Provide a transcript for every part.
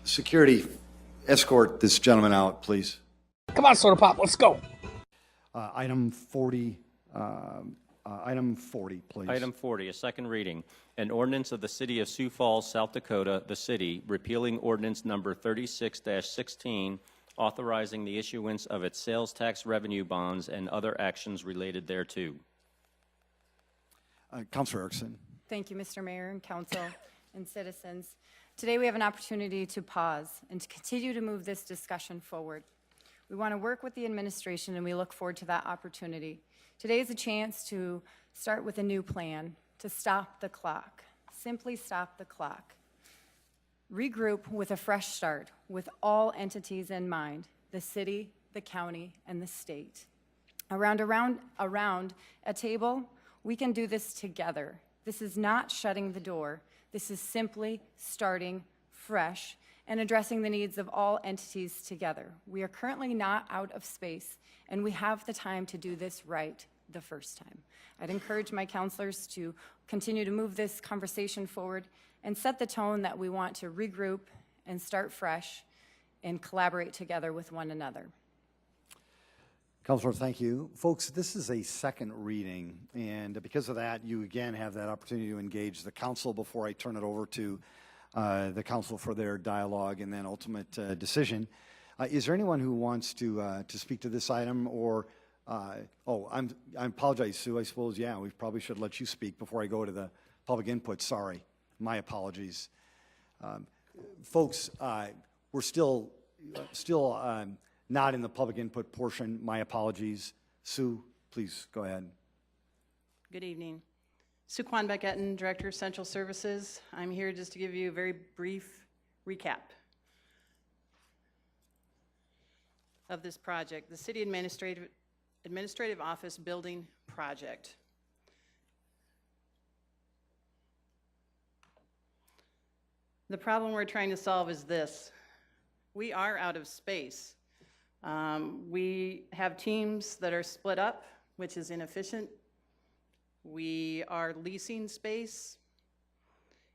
Security, escort this gentleman out, please. Come on, Soda Pop, let's go. Item 40, please. Item 40, a second reading. An ordinance of the City of Sioux Falls, South Dakota, the city, repealing ordinance number 36-16, authorizing the issuance of its sales tax revenue bonds and other actions related thereto. Councilor Erickson. Thank you, Mr. Mayor and Council and citizens. Today we have an opportunity to pause and to continue to move this discussion forward. We want to work with the administration and we look forward to that opportunity. Today is a chance to start with a new plan, to stop the clock, simply stop the clock. Regroup with a fresh start with all entities in mind, the city, the county, and the state. Around a table, we can do this together. This is not shutting the door. This is simply starting fresh and addressing the needs of all entities together. We are currently not out of space, and we have the time to do this right the first time. I'd encourage my counselors to continue to move this conversation forward and set the tone that we want to regroup and start fresh and collaborate together with one another. Councilor, thank you. Folks, this is a second reading, and because of that, you again have that opportunity to engage the council before I turn it over to the council for their dialogue and then ultimate decision. Is there anyone who wants to speak to this item, or I apologize, Sue. I suppose, yeah, we probably should let you speak before I go to the public input. Sorry, my apologies. Folks, we're still not in the public input portion. My apologies. Sue, please go ahead. Good evening. Sue Kwan-Beck-Etten, Director of Central Services. I'm here just to give you a very brief recap of this project, the City Administrative Office Building Project. The problem we're trying to solve is this. We are out of space. We have teams that are split up, which is inefficient. We are leasing space,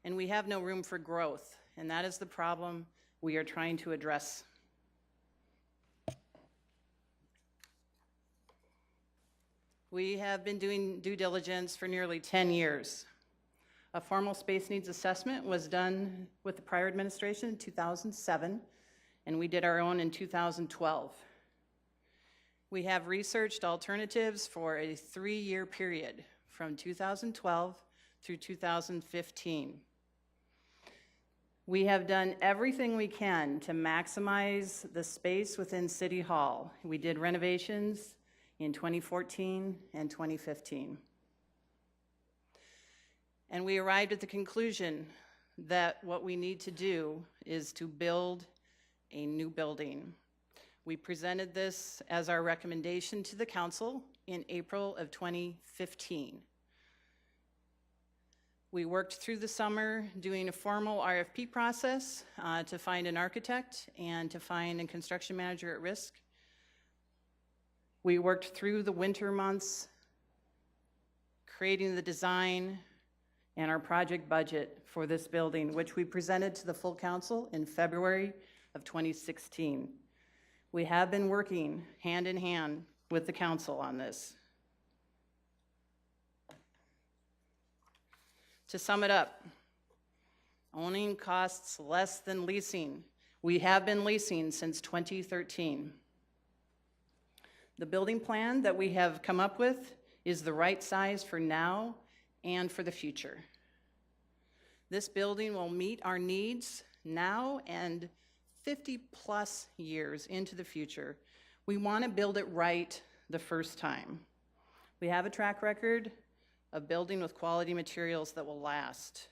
and we have no room for growth, and that is the problem we are trying to address. We have been doing due diligence for nearly 10 years. A formal space needs assessment was done with the prior administration in 2007, and we did our own in 2012. We have researched alternatives for a 3-year period from 2012 through 2015. We have done everything we can to maximize the space within City Hall. We did renovations in 2014 and 2015. And we arrived at the conclusion that what we need to do is to build a new building. We presented this as our recommendation to the council in April of 2015. We worked through the summer doing a formal RFP process to find an architect and to find a construction manager at risk. We worked through the winter months, creating the design and our project budget for this building, which we presented to the full council in February of 2016. We have been working hand in hand with the council on this. To sum it up, owning costs less than leasing. We have been leasing since 2013. The building plan that we have come up with is the right size for now and for the future. This building will meet our needs now and 50+ years into the future. We want to build it right the first time. We have a track record of building with quality materials that will last.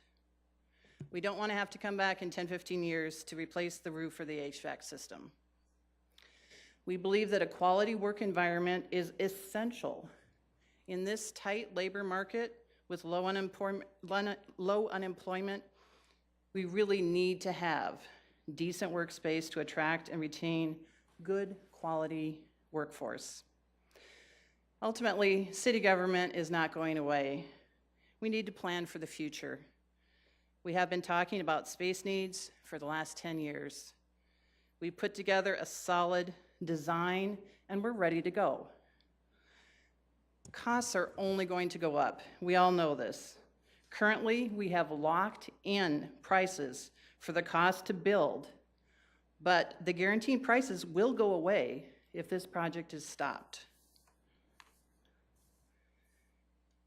We don't want to have to come back in 10-15 years to replace the roof or the HVAC system. We believe that a quality work environment is essential. In this tight labor market with low unemployment, we really need to have decent workspace to attract and retain good quality workforce. Ultimately, city government is not going away. We need to plan for the future. We have been talking about space needs for the last 10 years. We put together a solid design and we're ready to go. Costs are only going to go up. We all know this. Currently, we have locked in prices for the cost to build, but the guaranteed prices will go away if this project is stopped.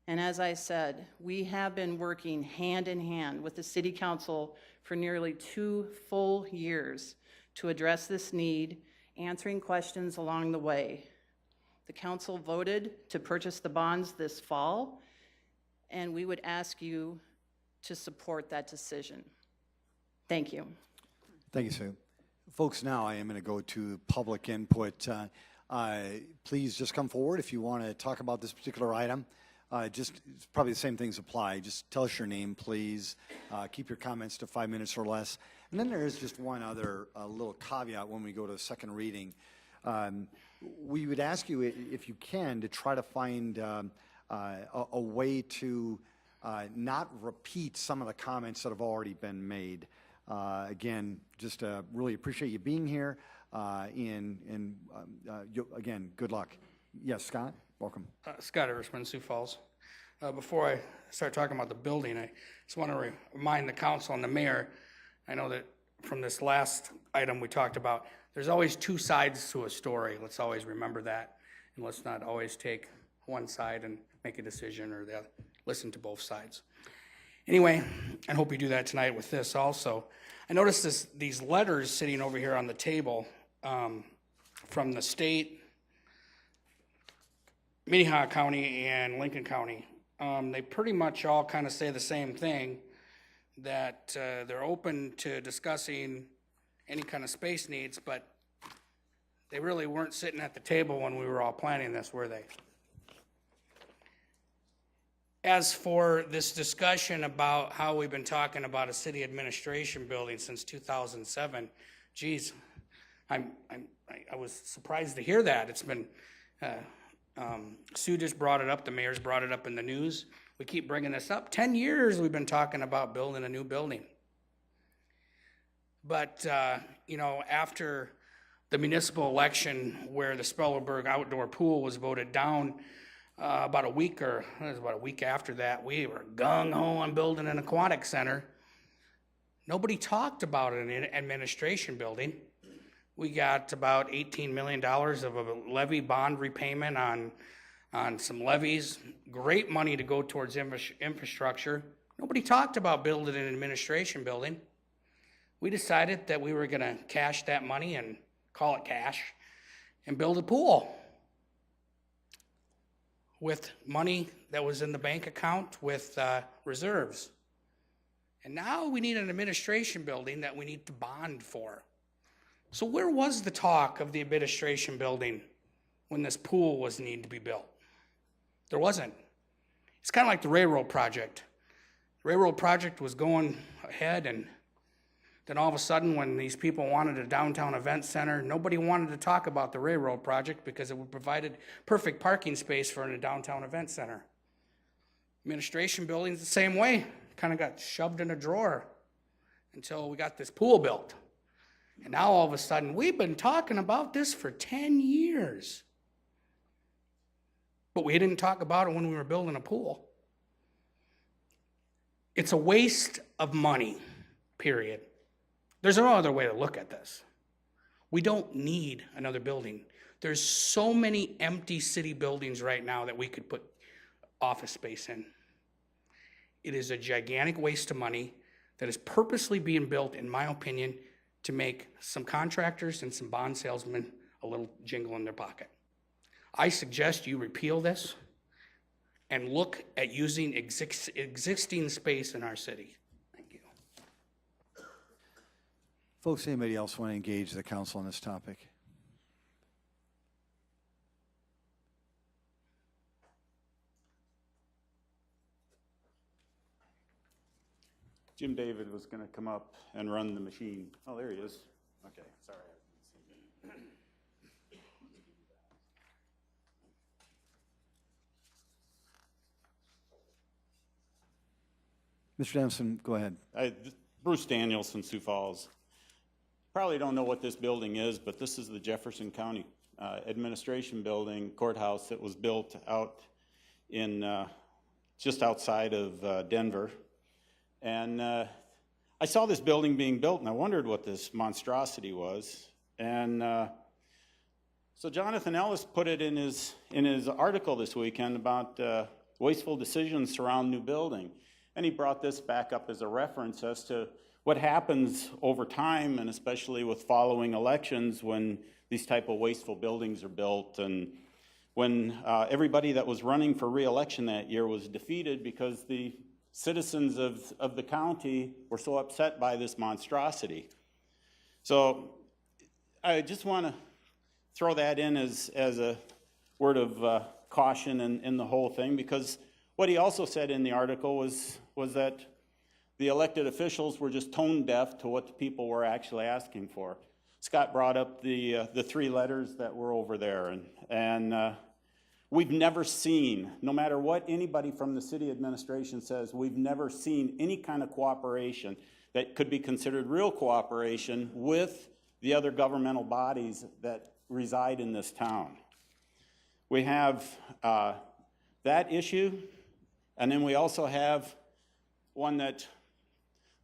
And as I said, we have been working hand in hand with the City Council for nearly 2 full years to address this need, answering questions along the way. The council voted to purchase the bonds this fall, and we would ask you to support that decision. Thank you. Thank you, Sue. Folks, now I am going to go to public input. Please just come forward if you want to talk about this particular item. Just probably the same things apply. Just tell us your name, please. Keep your comments to 5 minutes or less. And then there is just one other little caveat when we go to the second reading. We would ask you, if you can, to try to find a way to not repeat some of the comments that have already been made. Again, just really appreciate you being here. Again, good luck. Yes, Scott, welcome. Scott Erickson, Sioux Falls. Before I start talking about the building, I just want to remind the council and the mayor, I know that from this last item we talked about, there's always 2 sides to a story. Let's always remember that. And let's not always take one side and make a decision or the other. Listen to both sides. Anyway, I hope you do that tonight with this also. I noticed these letters sitting over here on the table from the state, Minnehaha County, and Lincoln County. They pretty much all kind of say the same thing, that they're open to discussing any kind of space needs, but they really weren't sitting at the table when we were all planning this, were they? As for this discussion about how we've been talking about a city administration building since 2007, geez, I was surprised to hear that. It's been, Sue just brought it up, the mayor's brought it up in the news. We keep bringing this up. 10 years we've been talking about building a new building. But, after the municipal election where the Spellerberg outdoor pool was voted down, about a week after that, we were gung-ho on building an aquatic center. Nobody talked about an administration building. We got about $18 million of a levy bond repayment on some levies. Great money to go towards infrastructure. Nobody talked about building an administration building. We decided that we were going to cash that money and call it cash and build a pool with money that was in the bank account with reserves. And now we need an administration building that we need to bond for. So where was the talk of the administration building when this pool was needed to be built? There wasn't. It's kind of like the railroad project. The railroad project was going ahead, and then all of a sudden when these people wanted a downtown event center, nobody wanted to talk about the railroad project because it would provided perfect parking space for a downtown event center. Administration building's the same way. Kind of got shoved in a drawer until we got this pool built. And now all of a sudden, we've been talking about this for 10 years. But we didn't talk about it when we were building a pool. It's a waste of money, period. There's no other way to look at this. We don't need another building. There's so many empty city buildings right now that we could put office space in. It is a gigantic waste of money that is purposely being built, in my opinion, to make some contractors and some bond salesmen a little jingle in their pocket. I suggest you repeal this and look at using existing space in our city. Thank you. Folks, anybody else want to engage the council on this topic? Jim David was going to come up and run the machine. Oh, there he is. Okay, sorry. Mr. Dennison, go ahead. Bruce Danielson, Sioux Falls. Probably don't know what this building is, but this is the Jefferson County Administration Building, courthouse that was built out in just outside of Denver. And I saw this building being built, and I wondered what this monstrosity was. And so Jonathan Ellis put it in his article this weekend about wasteful decisions surround new building. And he brought this back up as a reference as to what happens over time, and especially with following elections when these type of wasteful buildings are built, and when everybody that was running for re-election that year was defeated because the citizens of the county were so upset by this monstrosity. So I just want to throw that in as a word of caution in the whole thing, because what he also said in the article was that the elected officials were just tone deaf to what the people were actually asking for. Scott brought up the 3 letters that were over there, and we've never seen, no matter what anybody from the city administration says, we've never seen any kind of cooperation that could be considered real cooperation with the other governmental bodies that reside in this town. We have that issue, and then we also have one that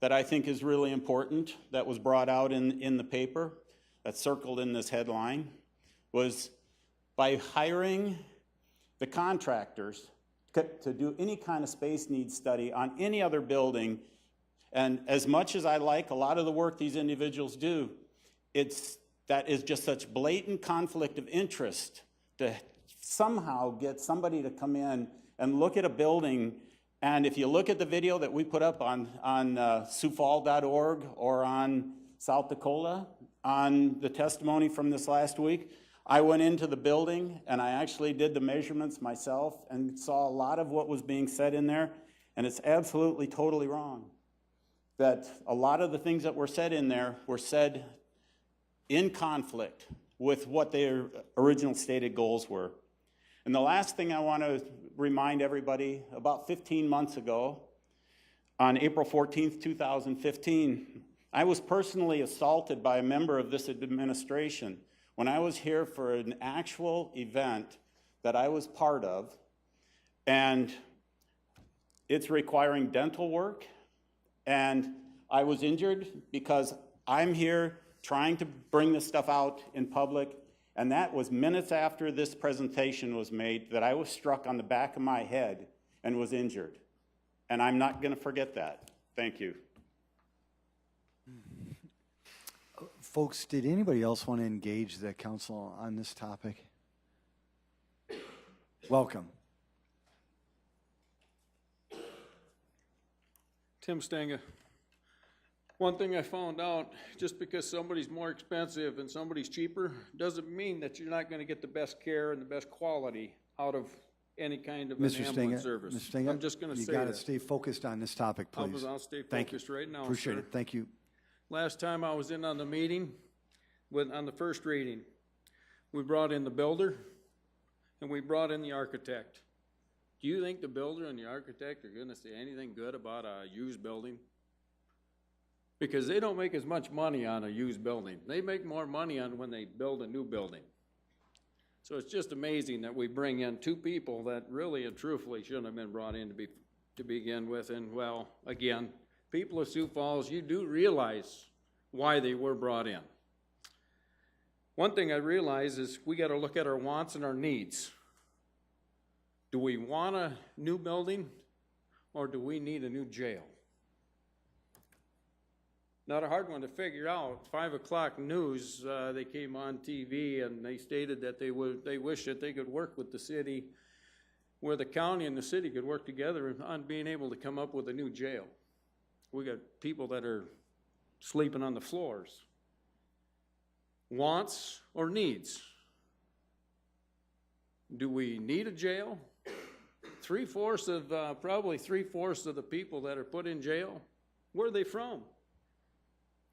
I think is really important that was brought out in the paper, that's circled in this headline, was by hiring the contractors to do any kind of space needs study on any other building. And as much as I like a lot of the work these individuals do, that is just such blatant conflict of interest to somehow get somebody to come in and look at a building. And if you look at the video that we put up on SiouxFall.org or on South Dakota, on the testimony from this last week, I went into the building and I actually did the measurements myself and saw a lot of what was being said in there, and it's absolutely totally wrong. That a lot of the things that were said in there were said in conflict with what their original stated goals were. And the last thing I want to remind everybody, about 15 months ago, on April 14th, 2015, I was personally assaulted by a member of this administration when I was here for an actual event that I was part of, and it's requiring dental work, and I was injured because I'm here trying to bring this stuff out in public, and that was minutes after this presentation was made that I was struck on the back of my head and was injured. And I'm not going to forget that. Thank you. Folks, did anybody else want to engage the council on this topic? Welcome. Tim Stanga. One thing I found out, just because somebody's more expensive and somebody's cheaper, doesn't mean that you're not going to get the best care and the best quality out of any kind of an ambulance service. Mr. Stinga, I'm just going to say that. You got to stay focused on this topic, please. I'll stay Thank you. focused right now, Appreciate sir. it. Thank you. Last time I was in on the meeting, on the first reading, we brought in the builder and we brought in the architect. Do you think the builder and the architect are going to say anything good about a used building? Because they don't make as much money on a used building. They make more money on when they build a new building. So it's just amazing that we bring in 2 people that really and truthfully shouldn't have been brought in to begin with. And well, again, people of Sioux Falls, you do realize why they were brought in. One thing I realize is we got to look at our wants and our needs. Do we want a new building or do we need a new jail? Not a hard one to figure out. 5 o'clock news, they came on TV and they stated that they wish that they could work with the city, where the county and the city could work together on being able to come up with a new jail. We got people that are sleeping on the floors. Wants or needs? Do we need a jail? Probably three-fourths of the people that are put in jail, where are they from?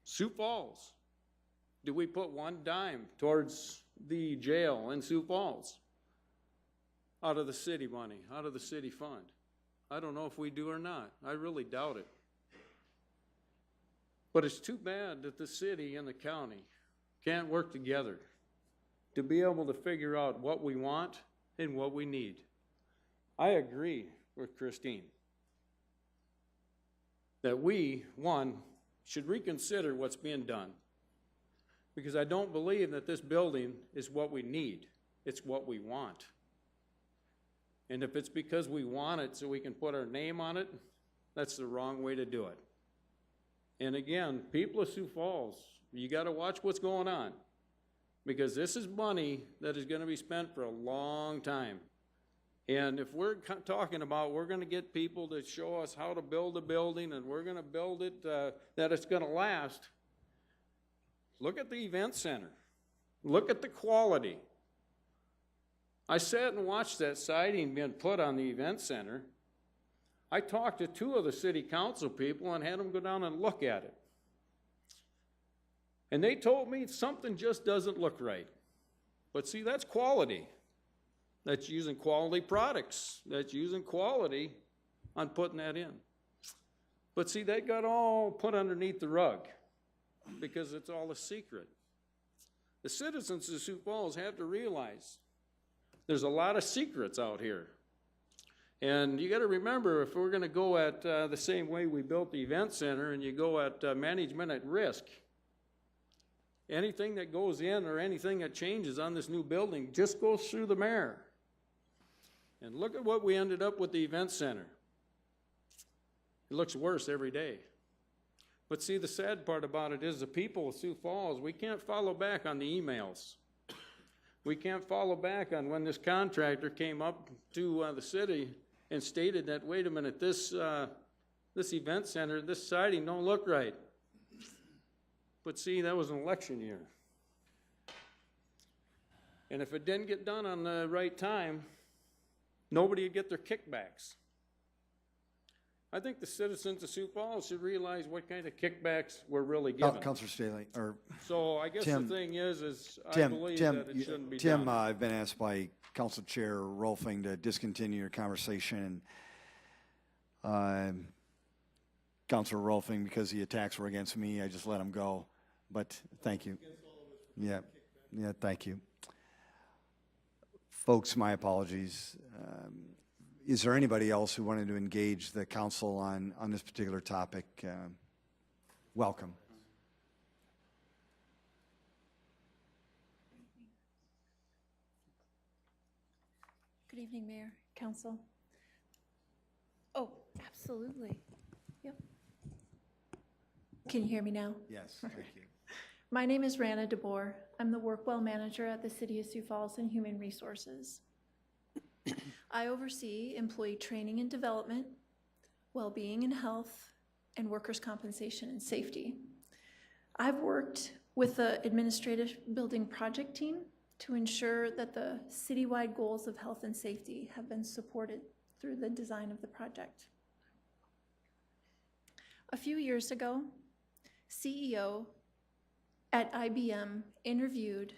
Sioux Falls. Do we put 1 dime towards the jail in Sioux Falls? Out of the city money, out of the city fund. I don't know if we do or not. I really doubt it. But it's too bad that the city and the county can't work together to be able to figure out what we want and what we need. I agree with Christine that we, one, should reconsider what's being done, because I don't believe that this building is what we need. It's what we want. And if it's because we want it so we can put our name on it, that's the wrong way to do it. And again, people of Sioux Falls, you got to watch what's going on, because this is money that is going to be spent for a long time. And if we're talking about we're going to get people to show us how to build a building and we're going to build it that it's going to last, look at the event center. Look at the quality. I sat and watched that siding being put on the event center. I talked to 2 of the city council people and had them go down and look at it. And they told me something just doesn't look right. But see, that's quality. That's using quality products. That's using quality on putting that in. But see, that got all put underneath the rug because it's all a secret. The citizens of Sioux Falls have to realize there's a lot of secrets out here. And you got to remember, if we're going to go at the same way we built the event center and you go at management at risk, anything that goes in or anything that changes on this new building just goes through the mayor. And look at what we ended up with the event center. It looks worse every day. But see, the sad part about it is the people of Sioux Falls, we can't follow back on the emails. We can't follow back on when this contractor came up to the city and stated that, wait a minute, this event center, this siding don't look right. But see, that was an election year. And if it didn't get done on the right time, nobody would get their kickbacks. I think the citizens of Sioux Falls should realize what kind of kickbacks we're really given. Councilor Staley, or So I guess Tim, the thing is I Tim, believe Tim, that it shouldn't be Tim, done. I've been asked by Council Chair Rolfing to discontinue your conversation. Councilor Rolfing, because the attacks were against me, I just let him go. But thank you. Yeah, thank you. Folks, my apologies. Is there anybody else who wanted to engage the council on this particular topic? Welcome. Good evening, Mayor, Council. Oh, absolutely. Yep. Can you hear me now? Yes, thank you. My name is Rana DeBoer. I'm the Workwell Manager at the City of Sioux Falls and Human Resources. I oversee employee training and development, well-being and health, and workers' compensation and safety. I've worked with the administrative building project team to ensure that the citywide goals of health and safety have been supported through the design of the project. A few years ago, CEO at IBM interviewed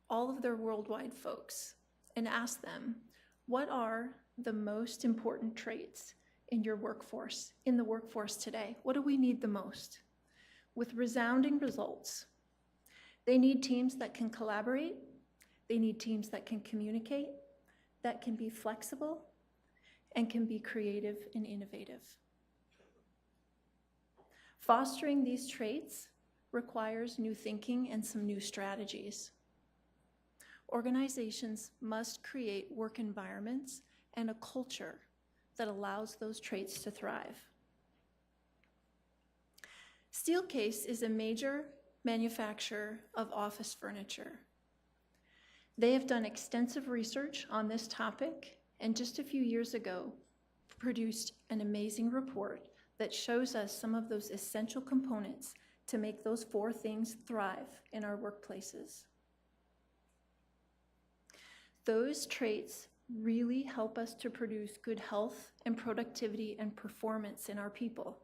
all of their worldwide folks and asked them, what are the most important traits in your workforce, in the workforce today? What do we need the most? With resounding results. They need teams that can collaborate. They need teams that can communicate, that can be flexible, and can be creative and innovative. Fostering these traits requires new thinking and some new strategies. Organizations must create work environments and a culture that allows those traits to thrive. Steelcase is a major manufacturer of office furniture. They have done extensive research on this topic and just a few years ago produced an amazing report that shows us some of those essential components to make those 4 things thrive in our workplaces. Those traits really help us to produce good health and productivity and performance in our people.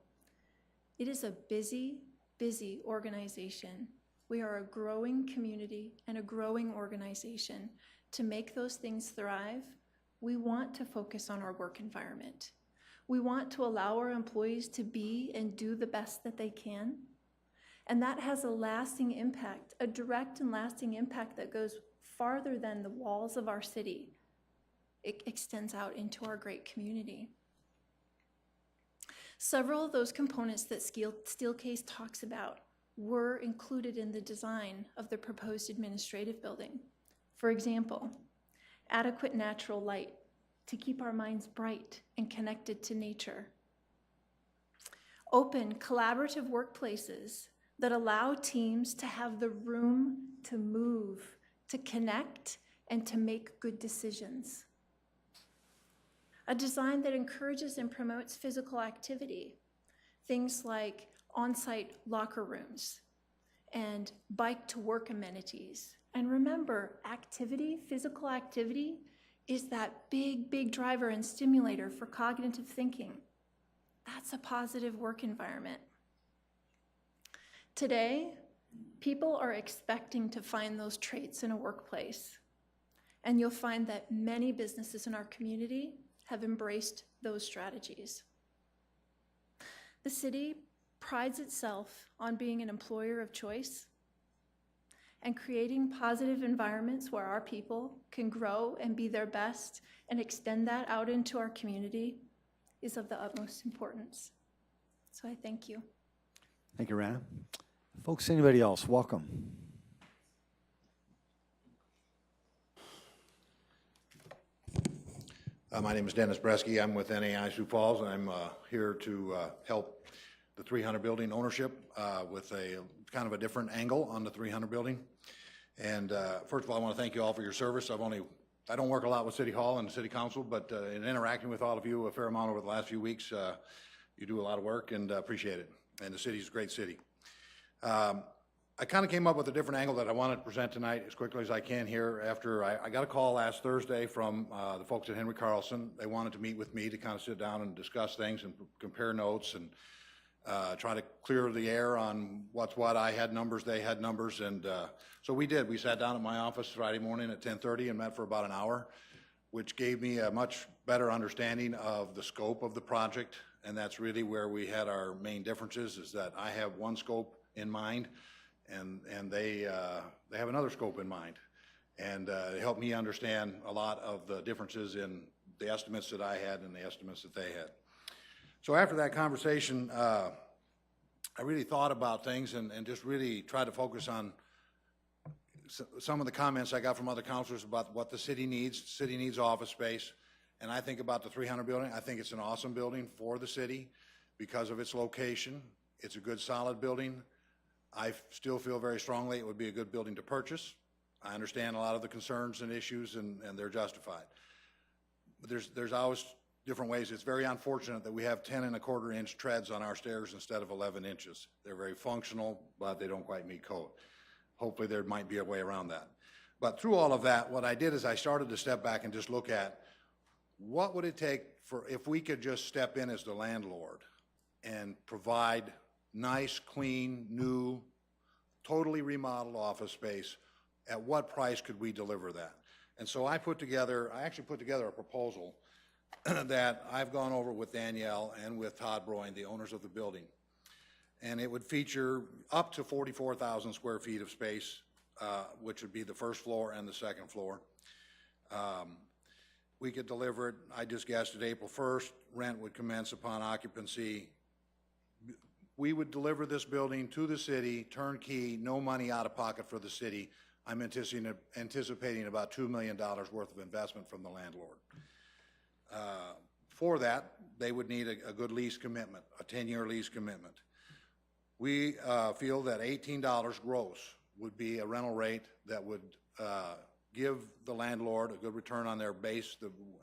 It is a busy, busy organization. We are a growing community and a growing organization. To make those things thrive, we want to focus on our work environment. We want to allow our employees to be and do the best that they can. And that has a lasting impact, a direct and lasting impact that goes farther than the walls of our city. It extends out into our great community. Several of those components that Steelcase talks about were included in the design of the proposed administrative building. For example, adequate natural light to keep our minds bright and connected to nature. Open, collaborative workplaces that allow teams to have the room to move, to connect, and to make good decisions. A design that encourages and promotes physical activity, things like on-site locker rooms and bike-to-work amenities. And remember, activity, physical activity, is that big driver and stimulator for cognitive thinking. That's a positive work environment. Today, people are expecting to find those traits in a workplace. And you'll find that many businesses in our community have embraced those strategies. The city prides itself on being an employer of choice, and creating positive environments where our people can grow and be their best and extend that out into our community is of the utmost importance. So I thank you. Thank you, Rana. Folks, anybody else? Welcome. My name is Dennis Bresky. I'm with NAI Sioux Falls, and I'm here to help the 300 building ownership with a kind of a different angle on the 300 building. And first of all, I want to thank you all for your service. I don't work a lot with City Hall and the City Council, but in interacting with all of you a fair amount over the last few weeks, you do a lot of work, and appreciate it. And the city's a great city. I kind of came up with a different angle that I wanted to present tonight as quickly as I can here after I got a call last Thursday from the folks at Henry Carlson. They wanted to meet with me to kind of sit down and discuss things and compare notes and try to clear the air on what's what. I had numbers, they had numbers, and so we did. We sat down at my office Friday morning at 10:30 and met for about an hour, which gave me a much better understanding of the scope of the project, and that's really where we had our main differences, is that I have one scope in mind, and they have another scope in mind, and it helped me understand a lot of the differences in the estimates that I had and the estimates that they had. So after that conversation, I really thought about things and just really tried to focus on some of the comments I got from other councilors about what the city needs. The city needs office space, and I think about the 300 building. I think it's an awesome building for the city because of its location. It's a good, solid building. I still feel very strongly it would be a good building to purchase. I understand a lot of the concerns and issues, and they're justified. But there's always different ways. It's very unfortunate that we have 10 1/4 inch treads on our stairs instead of 11 inches. They're very functional, but they don't quite meet code. Hopefully there might be a way around that. But through all of that, what I did is I started to step back and just look at what would it take if we could just step in as the landlord and provide nice, clean, new, totally remodeled office space. At what price could we deliver that? And so I actually put together a proposal that I've gone over with Danielle and with Todd Broyne, the owners of the building. And it would feature up to 44,000 square feet of space, which would be the first floor and the second floor. We could deliver it, I just guessed, at April 1st. Rent would commence upon occupancy. We would deliver this building to the city, turnkey, no money out of pocket for the city. I'm anticipating about $2 million worth of investment from the landlord. For that, they would need a good lease commitment, a 10-year lease commitment. We feel that $18 gross would be a rental rate that would give the landlord a good return on their base,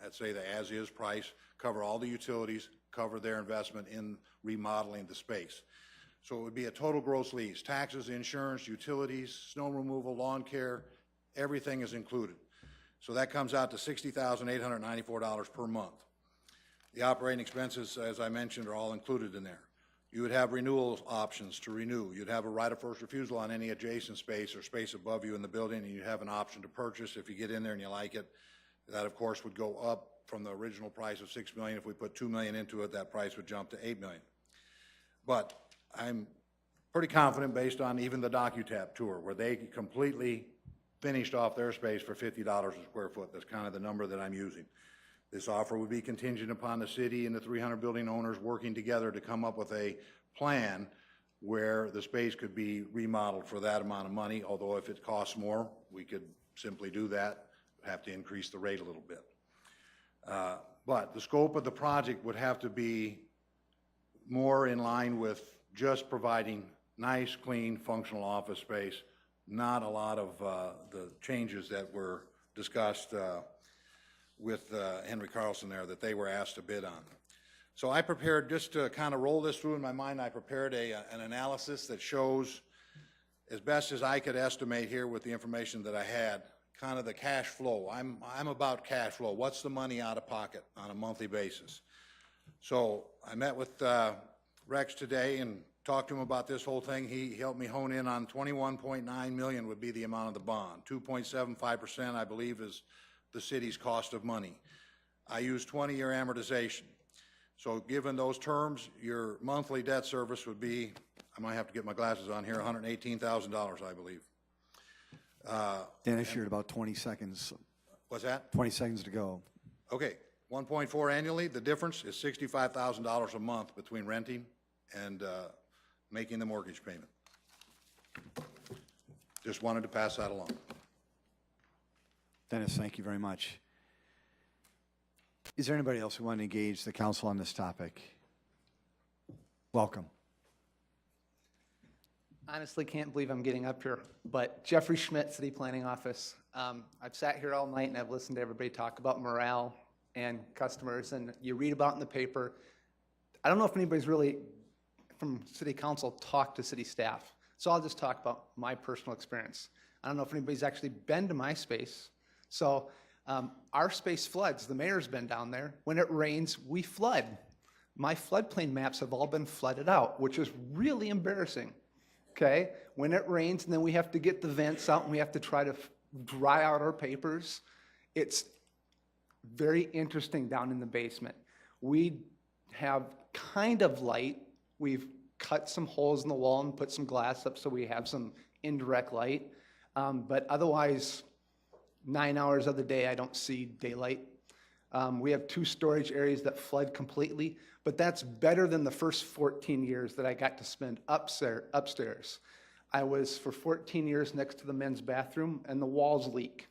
let's say the as-is price, cover all the utilities, cover their investment in remodeling the space. So it would be a total gross lease. Taxes, insurance, utilities, snow removal, lawn care, everything is included. So that comes out to $60,894 per month. The operating expenses, as I mentioned, are all included in there. You would have renewal options to renew. You'd have a right of first refusal on any adjacent space or space above you in the building, and you'd have an option to purchase if you get in there and you like it. That, of course, would go up from the original price of $6 million. If we put $2 million into it, that price would jump to $8 million. But I'm pretty confident based on even the DocuTap tour, where they completely finished off their space for $50 a square foot. That's kind of the number that I'm using. This offer would be contingent upon the city and the 300 building owners working together to come up with a plan where the space could be remodeled for that amount of money, although if it costs more, we could simply do that, have to increase the rate a little bit. But the scope of the project would have to be more in line with just providing nice, clean, functional office space, not a lot of the changes that were discussed with Henry Carlson there that they were asked to bid on. So I prepared, just to kind of roll this through in my mind, I prepared an analysis that shows, as best as I could estimate here with the information that I had, kind of the cash flow. I'm about cash flow. What's the money out of pocket on a monthly basis? So I met with Rex today and talked to him about this whole thing. He helped me hone in on $21.9 million would be the amount of the bond. 2.75%, I believe, is the city's cost of money. I use 20-year amortization. So given those terms, your monthly debt service would be, I might have to get my glasses on here, $118,000, I believe. Dennis, you're at about 20 seconds. What's that? 20 seconds to go. Okay, 1.4 annually. The difference is $65,000 a month between renting and making the mortgage payment. Just wanted to pass that along. Dennis, thank you very much. Is there anybody else who wants to engage the council on this topic? Welcome. Honestly, can't believe I'm getting up here, but Jeffrey Schmidt, City Planning Office. I've sat here all night and I've listened to everybody talk about morale and customers, and you read about it in the paper. I don't know if anybody's really from City Council talked to city staff, so I'll just talk about my personal experience. I don't know if anybody's actually been to my space. So our space floods. The mayor's been down there. When it rains, we flood. My floodplain maps have all been flooded out, which is really embarrassing. Okay, when it rains and then we have to get the vents out and we have to try to dry out our papers. It's very interesting down in the basement. We have kind of light. We've cut some holes in the wall and put some glass up so we have some indirect light. But otherwise, 9 hours of the day, I don't see daylight. We have 2 storage areas that flood completely, but that's better than the first 14 years that I got to spend upstairs. I was for 14 years next to the men's bathroom, and the walls leak.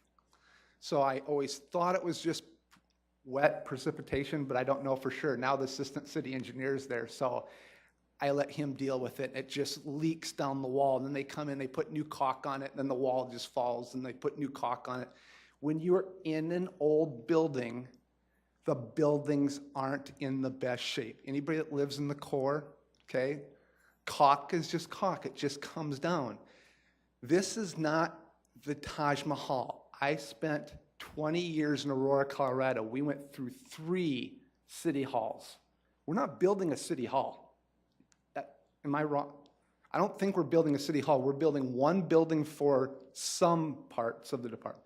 So I always thought it was just wet precipitation, but I don't know for sure. Now the assistant city engineer is there, so I let him deal with it. It just leaks down the wall, and then they come in, they put new caulk on it, and then the wall just falls, and they put new caulk on it. When you're in an old building, the buildings aren't in the best shape. Anybody that lives in the core, okay, caulk is just caulk. It just comes down. This is not the Taj Mahal. I spent 20 years in Aurora, Colorado. We went through 3 city halls. We're not building a city hall. Am I wrong? I don't think we're building a city hall. We're building one building for some parts of the department.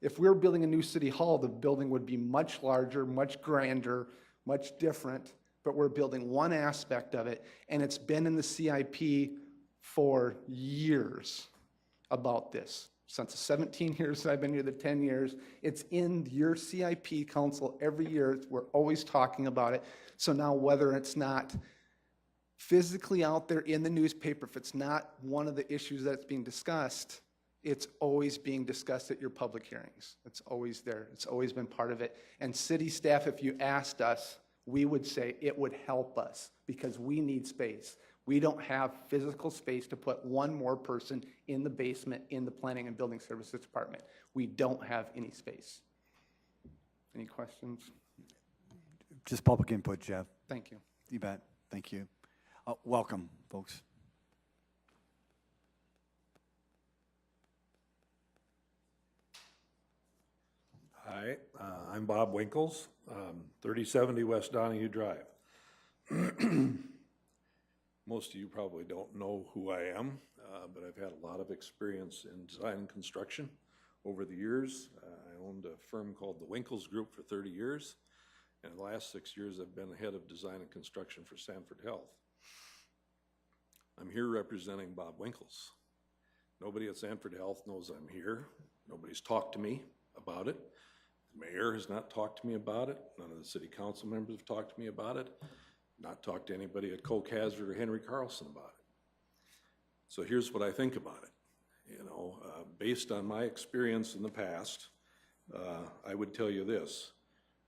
If we were building a new city hall, the building would be much larger, much grander, much different, but we're building one aspect of it, and it's been in the CIP for years about this. Since the 17 years that I've been here, the 10 years, it's in your CIP council every year. We're always talking about it. So now whether it's not physically out there in the newspaper, if it's not one of the issues that's being discussed, it's always being discussed at your public hearings. It's always there. It's always been part of it. And city staff, if you asked us, we would say it would help us because we need space. We don't have physical space to put one more person in the basement in the Planning and Building Services Department. We don't have any space. Any questions? Just public input, Jeff. Thank you. You bet. Thank you. Welcome, folks. Hi, I'm Bob Winkles, 3070 West Donahue Drive. Most of you probably don't know who I am, but I've had a lot of experience in design and construction over the years. owned a firm called the Winkles Group for 30 years. And in the last 6 years, I've been the head of design and construction for Sanford Health. I'm here representing Bob Winkles. Nobody at Sanford Health knows I'm here. Nobody's talked to me about it. The mayor has not talked to me about it. None of the city council members have talked to me about it. Not talked to anybody at Coke Hazard or Henry Carlson about it. So here's what I think about it. You know, based on my experience in the past, I would tell you this.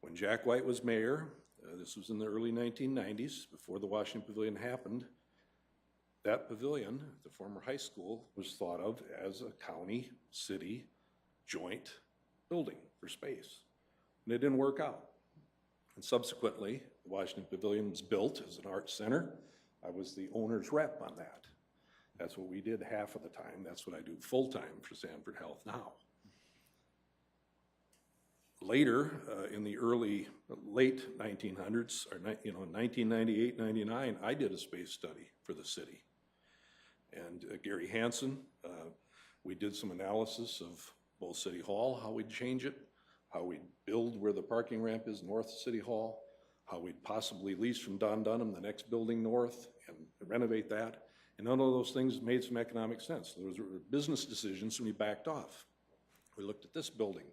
When Jack White was mayor, this was in the early 1990s, before the Washington Pavilion happened, that pavilion, the former high school, was thought of as a county-city joint building for space. And it didn't work out. And subsequently, the Washington Pavilion was built as an arts center. I was the owner's rep on that. That's what we did half of the time. That's what I do full-time for Sanford Health now. Later, in the late 1900s, or 1998, 99, I did a space study for the city. And Gary Hansen, we did some analysis of both City Hall, how we'd change it, how we'd build where the parking ramp is north of City Hall, how we'd possibly lease from Don Dunham the next building north and renovate that. And none of those things made some economic sense. Those were business decisions and we backed off. We looked at this building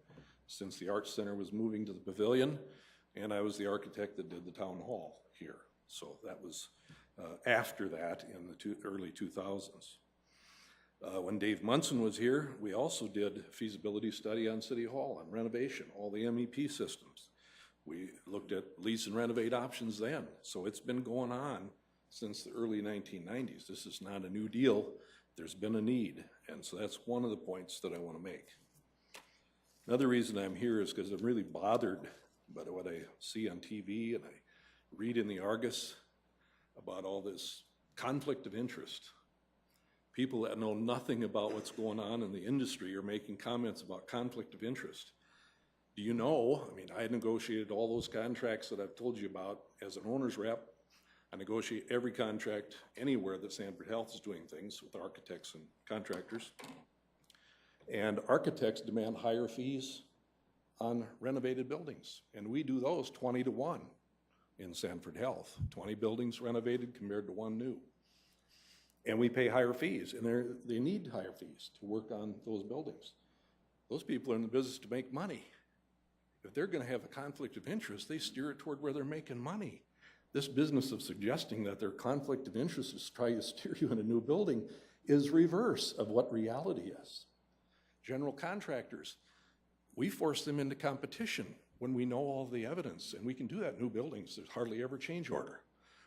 since the Arts Center was moving to the pavilion, and I was the architect that did the town hall here. So that was after that in the early 2000s. When Dave Munson was here, we also did a feasibility study on City Hall, on renovation, all the MEP systems. We looked at lease and renovate options then. So it's been going on since the early 1990s. This is not a new deal. There's been a need. And so that's one of the points that I want to make. Another reason I'm here is because I'm really bothered by what I see on TV and I read in the Argus about all this conflict of interest. People that know nothing about what's going on in the industry are making comments about conflict of interest. Do you know, I mean, I negotiated all those contracts that I've told you about as an owner's rep. I negotiate every contract anywhere that Sanford Health is doing things with architects and contractors. And architects demand higher fees on renovated buildings. And we do those 20 to 1 in Sanford Health. 20 buildings renovated compared to 1 new. And we pay higher fees, and they need higher fees to work on those buildings. Those people are in the business to make money. If they're gonna have a conflict of interest, they steer it toward where they're making money. This business of suggesting that their conflict of interest is trying to steer you in a new building is reverse of what reality is. General contractors, we force them into competition when we know all the evidence, and we can do that in new buildings. There's hardly ever change order.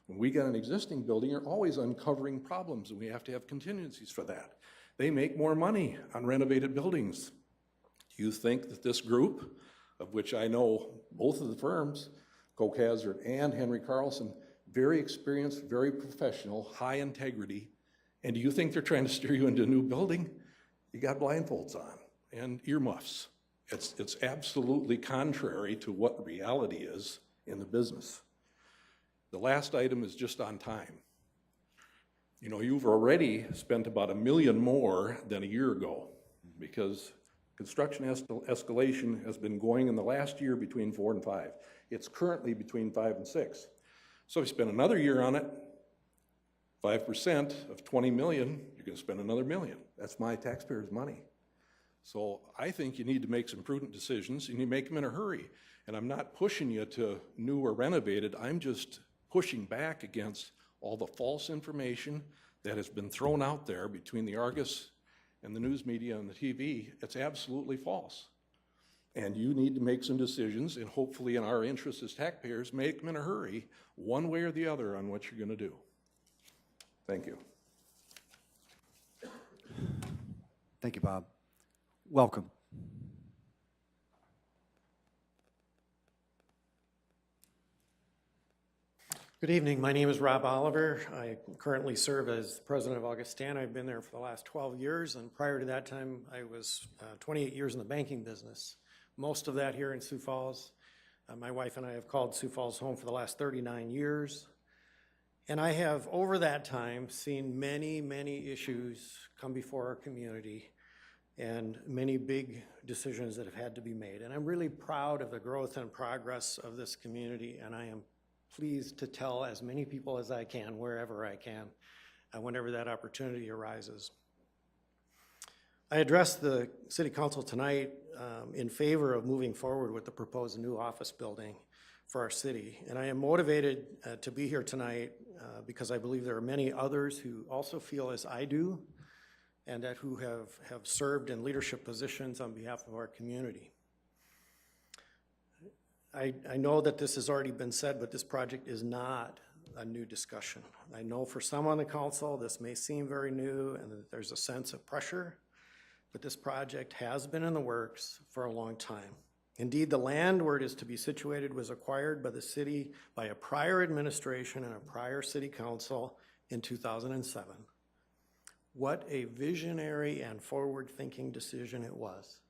When we got an existing building, you're always uncovering problems, and we have to have contingencies for that. They make more money on renovated buildings. Do you think that this group, of which I know both of the firms, Coke Hazard and Henry Carlson, very experienced, very professional, high integrity, and do you think they're trying to steer you into a new building? You got blindfolds on and earmuffs. It's absolutely contrary to what reality is in the business. The last item is just on time. You know, you've already spent about $1 million more than a year ago because construction escalation has been going in the last year between 4 and 5. It's currently between 5 and 6. So if you spend another year on it, 5% of 20 million, you're gonna spend another $1 million. That's my taxpayers' money. So I think you need to make some prudent decisions and you make them in a hurry. And I'm not pushing you to new or renovated, I'm just pushing back against all the false information that has been thrown out there between the Argus and the news media and the TV. It's absolutely false. And you need to make some decisions and hopefully in our interest as taxpayers, make them in a hurry, one way or the other on what you're gonna do. Thank you. Thank you, Bob. Welcome. Good evening. My name is Rob Oliver. I currently serve as president of Augustana. I've been there for the last 12 years, and prior to that time, I was 28 years in the banking business. Most of that here in Sioux Falls. My wife and I have called Sioux Falls home for the last 39 years. And I have, over that time, seen many, many issues come before our community. and many big decisions that have had to be made. And I'm really proud of the growth and progress of this community, and I am pleased to tell as many people as I can, wherever I can, whenever that opportunity arises. I addressed the City Council tonight in favor of moving forward with the proposed new office building for our city. And I am motivated to be here tonight because I believe there are many others who also feel as I do, and that who have served in leadership positions on behalf of our community. I know that this has already been said, but this project is not a new discussion. I know for some on the council, this may seem very new and that there's a sense of pressure, but this project has been in the works for a long time. Indeed, the land where it is to be situated was acquired by the city by a prior administration and a prior city council in 2007. What a visionary and forward-thinking decision it was,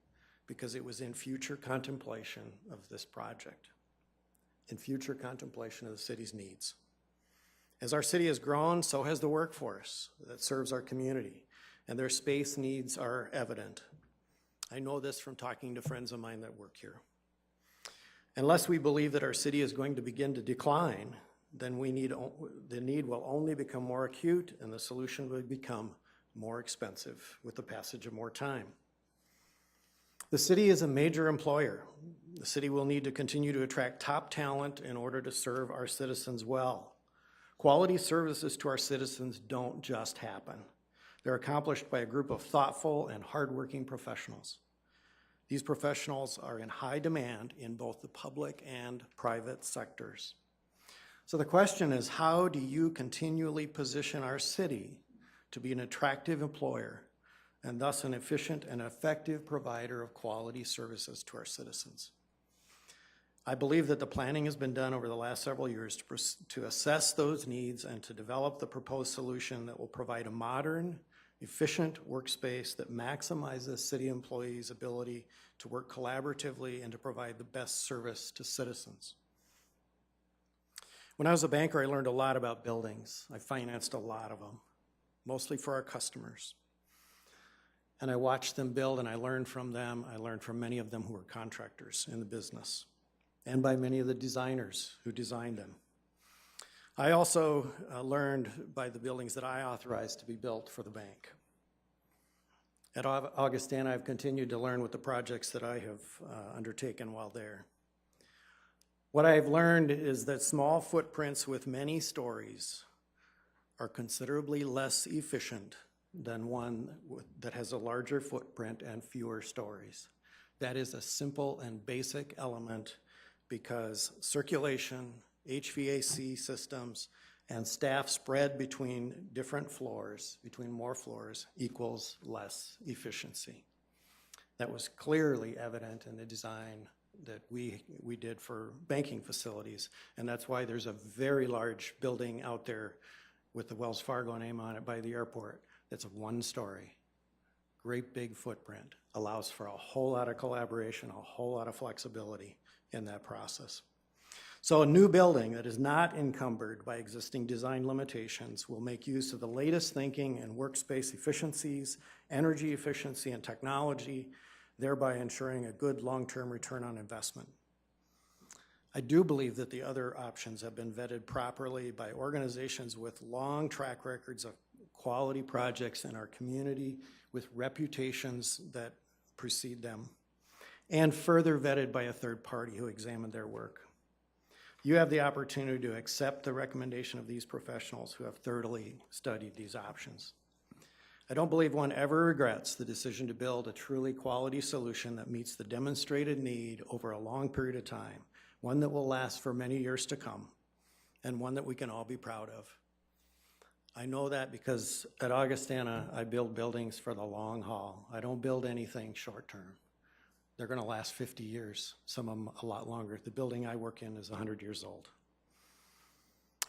because it was in future contemplation of this project, in future contemplation of the city's needs. As our city has grown, so has the workforce that serves our community, and their space needs are evident. I know this from talking to friends of mine that work here. Unless we believe that our city is going to begin to decline, then the need will only become more acute, and the solution will become more expensive with the passage of more time. The city is a major employer. The city will need to continue to attract top talent in order to serve our citizens well. Quality services to our citizens don't just happen. They're accomplished by a group of thoughtful and hardworking professionals. These professionals are in high demand in both the public and private sectors. So the question is, how do you continually position our city to be an attractive employer and thus an efficient and effective provider of quality services to our citizens? I believe that the planning has been done over the last several years to assess those needs and to develop the proposed solution that will provide a modern, efficient workspace that maximizes city employees' ability to work collaboratively and to provide the best service to citizens. When I was a banker, I learned a lot about buildings. I financed a lot of them, mostly for our customers. And I watched them build, and I learned from them. I learned from many of them who were contractors in the business, and by many of the designers who designed them. I also learned by the buildings that I authorized to be built for the bank. At Augustana, I've continued to learn with the projects that I have undertaken while there. What I've learned is that small footprints with many stories are considerably less efficient than one that has a larger footprint and fewer stories. That is a simple and basic element because circulation, HVAC systems, and staff spread between different floors, between more floors, equals less efficiency. That was clearly evident in the design that we did for banking facilities, and that's why there's a very large building out there with the Wells Fargo name on it by the airport that's one story. Great big footprint, allows for a whole lot of collaboration, a whole lot of flexibility in that process. So a new building that is not encumbered by existing design limitations will make use of the latest thinking and workspace efficiencies, energy efficiency, and technology, thereby ensuring a good long-term return on investment. I do believe that the other options have been vetted properly by organizations with long track records of quality projects in our community with reputations that precede them, and further vetted by a third party who examined their work. You have the opportunity to accept the recommendation of these professionals who have thoroughly studied these options. I don't believe one ever regrets the decision to build a truly quality solution that meets the demonstrated need over a long period of time, one that will last for many years to come, and one that we can all be proud of. I know that because at Augustana, I build buildings for the long haul. I don't build anything short-term. They're going to last 50 years, some of them a lot longer. The building I work in is 100 years old.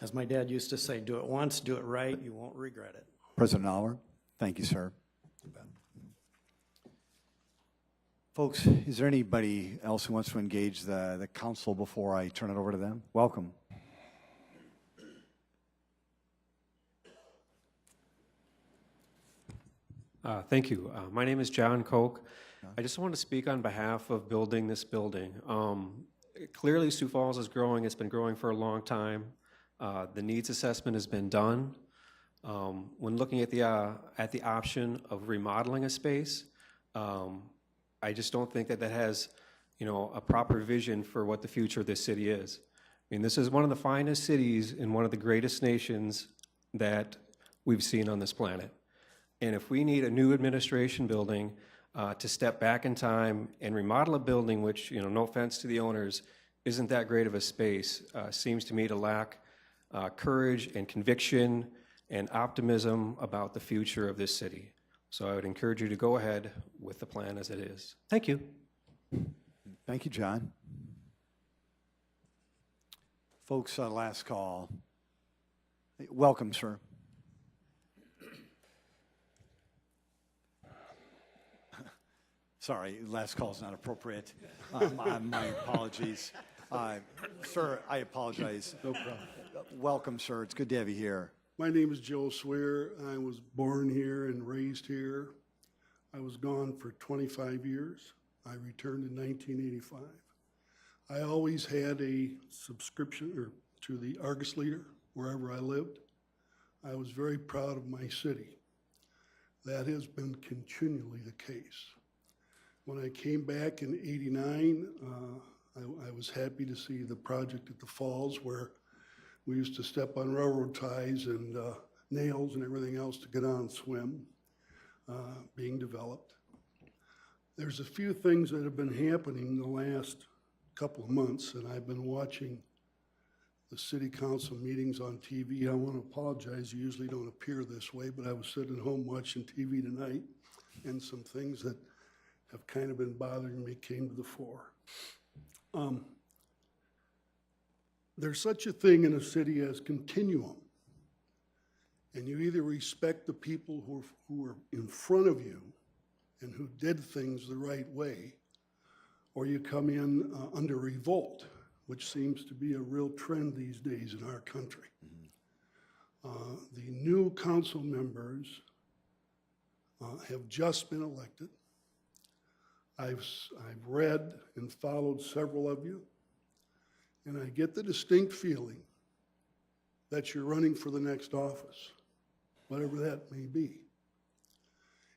As my dad used to say, do it once, do it right, you won't regret it. President Aller, thank you, sir. Folks, is there anybody else who wants to engage the council before I turn it over to them? Welcome. Thank you. My name is John Koch. I just want to speak on behalf of building this building. Clearly, Sioux Falls is growing. It's been growing for a long time. The needs assessment has been done. When looking at the option of remodeling a space, I just don't think that that has, a proper vision for what the future of this city is. I mean, this is one of the finest cities in one of the greatest nations that we've seen on this planet. And if we need a new administration building to step back in time and remodel a building, which, no offense to the owners, isn't that great of a space, seems to me to lack courage and conviction and optimism about the future of this city. So I would encourage you to go ahead with the plan as it is. Thank you. Thank you, John. Folks, last call. Welcome, sir. Sorry, last call is not appropriate. My apologies. Sir, I apologize. No problem. Welcome, sir. It's good to have you here. My name is Joe Swear. I was born here and raised here. I was gone for 25 years. I returned in 1985. I always had a subscription to the Argus Leader wherever I lived. I was very proud of my city. That has been continually the case. When I came back in '89, I was happy to see the project at the falls where we used to step on railroad ties and nails and everything else to get on and swim, being developed. There's a few things that have been happening the last couple of months, and I've been watching the city council meetings on TV. I want to apologize, you usually don't appear this way, but I was sitting at home watching TV tonight, and some things that have kind of been bothering me came to the fore. There's such a thing in a city as continuum. And you either respect the people who are in front of you and who did things the right way, or you come in under revolt, which seems to be a real trend these days in our country. The new council members have just been elected. I've read and followed several of you, and I get the distinct feeling that you're running for the next office, whatever that may be.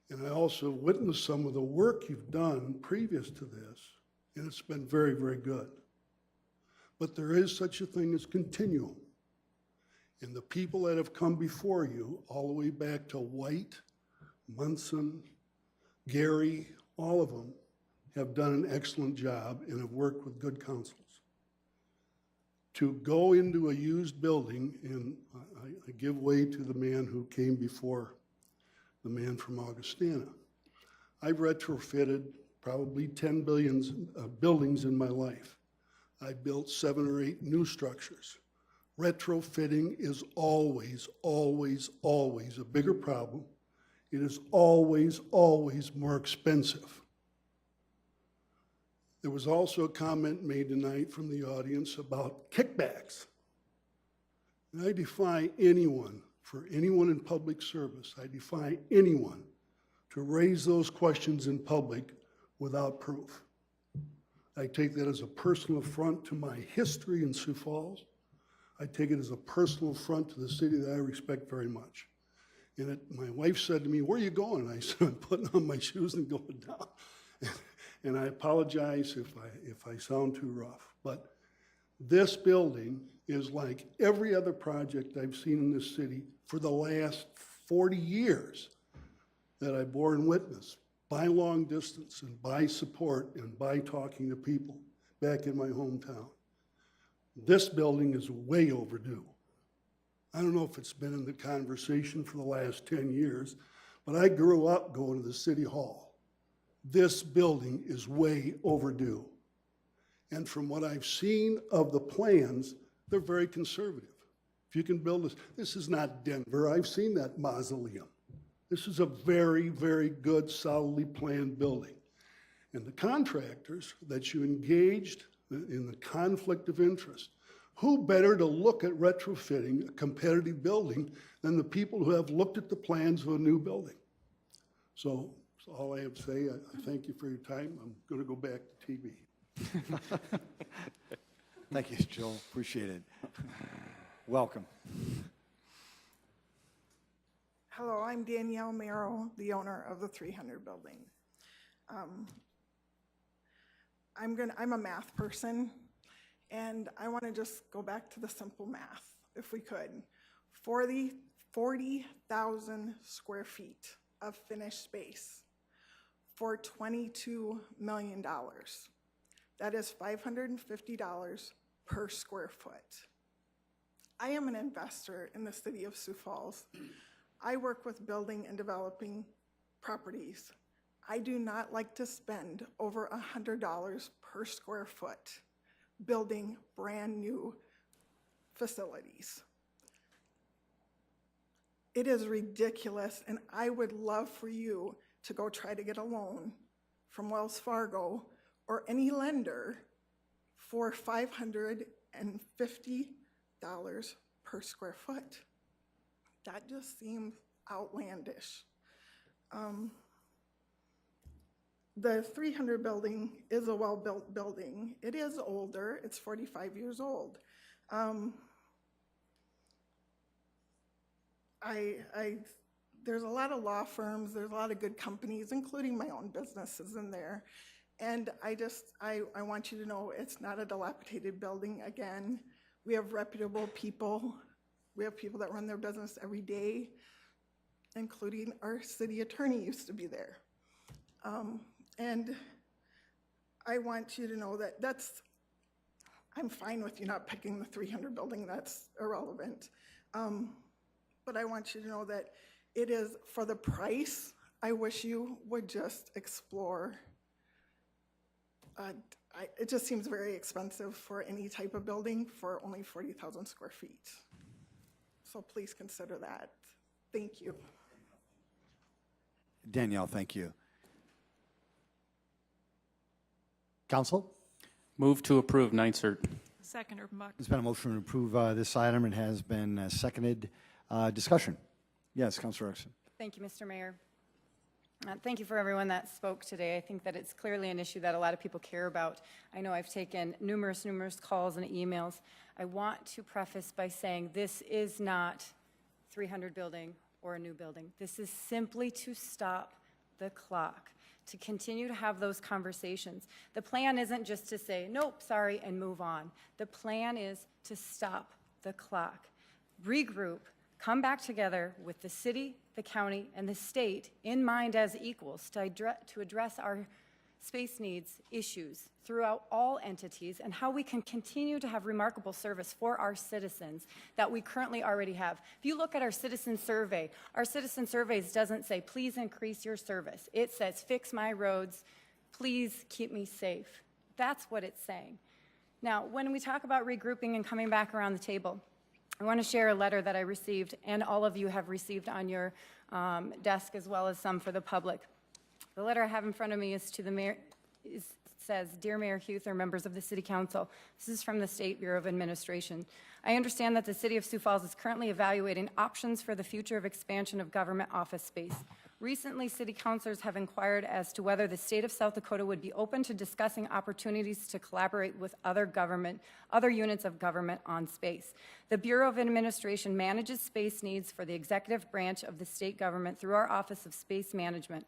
And I also witnessed some of the work you've done previous to this, and it's been very, very good. But there is such a thing as continuum. And the people that have come before you, all the way back to White, Munson, Gary, all of them, have done an excellent job and have worked with good councils. To go into a used building, and I give way to the man who came before the man from Augustana. I've retrofitted probably 10 buildings in my life. I built 7 or 8 new structures. Retrofitting is always, always, always a bigger problem. It is always, always more expensive. There was also a comment made tonight from the audience about kickbacks. And I defy anyone, for anyone in public service, I defy anyone to raise those questions in public without proof. I take that as a personal affront to my history in Sioux Falls. I take it as a personal affront to the city that I respect very much. And my wife said to me, "Where are you going?" And I said, "I'm putting on my shoes and going down." And I apologize if I sound too rough, but this building is like every other project I've seen in this city for the last 40 years that I bore in witness, by long distance and by support and by talking to people back in my hometown. This building is way overdue. I don't know if it's been in the conversation for the last 10 years, but I grew up going to the city hall. This building is way overdue. And from what I've seen of the plans, they're very conservative. If you can build this is not Denver. I've seen that mausoleum. This is a very, very good, solidly planned building. And the contractors that you engaged in the conflict of interest, who better to look at retrofitting a competitive building than the people who have looked at the plans of a new building? So that's all I have to say. I thank you for your time. I'm going to go back to TV. Thank you, Joel. Appreciate it. Welcome. Hello, I'm Danielle Merrill, the owner of the 300 building. I'm a math person, and I want to just go back to the simple math, if we could. 40,000 square feet of finished space for $22 million. That is $550 per square foot. I am an investor in the city of Sioux Falls. I work with building and developing properties. I do not like to spend over $100 per square foot building brand new facilities. It is ridiculous, and I would love for you to go try to get a loan from Wells Fargo or any lender for $550 per square foot. That just seems outlandish. The 300 building is a well-built building. It is older, it's 45 years old. There's a lot of law firms, there's a lot of good companies, including my own businesses in there. And I want you to know it's not a dilapidated building. Again, we have reputable people. We have people that run their business every day, including our city attorney used to be there. And I want you to know that I'm fine with you not picking the 300 building, that's irrelevant. But I want you to know that it is, for the price, I wish you would just explore. It just seems very expensive for any type of building for only 40,000 square feet. So please consider that. Thank you. Danielle, thank you. Council? Move to approve NYSERT. Second, Urban. There's been a motion to approve this item and has been seconded. Discussion. Yes, Councilor Erickson. Thank you, Mr. Mayor. Thank you for everyone that spoke today. I think that it's clearly an issue that a lot of people care about. I know I've taken numerous calls and emails. I want to preface by saying this is not 300 building or a new building. This is simply to stop the clock, to continue to have those conversations. The plan isn't just to say, nope, sorry, and move on. The plan is to stop the clock, regroup, come back together with the city, the county, and the state in mind as equals to address our space needs issues throughout all entities and how we can continue to have remarkable service for our citizens that we currently already have. If you look at our citizen surveys doesn't say, please increase your service. It says, fix my roads, please keep me safe. That's what it's saying. Now, when we talk about regrouping and coming back around the table, I want to share a letter that I received, and all of you have received on your desk, as well as some for the public. The letter I have in front of me is to the mayor. It says, Dear Mayor Huther, members of the City Council, this is from the State Bureau of Administration. I understand that the City of Sioux Falls is currently evaluating options for the future of expansion of government office space. Recently, city councilors have inquired as to whether the state of South Dakota would be open to discussing opportunities to collaborate with other units of government on space. The Bureau of Administration manages space needs for the executive branch of the state government through our Office of Space Management.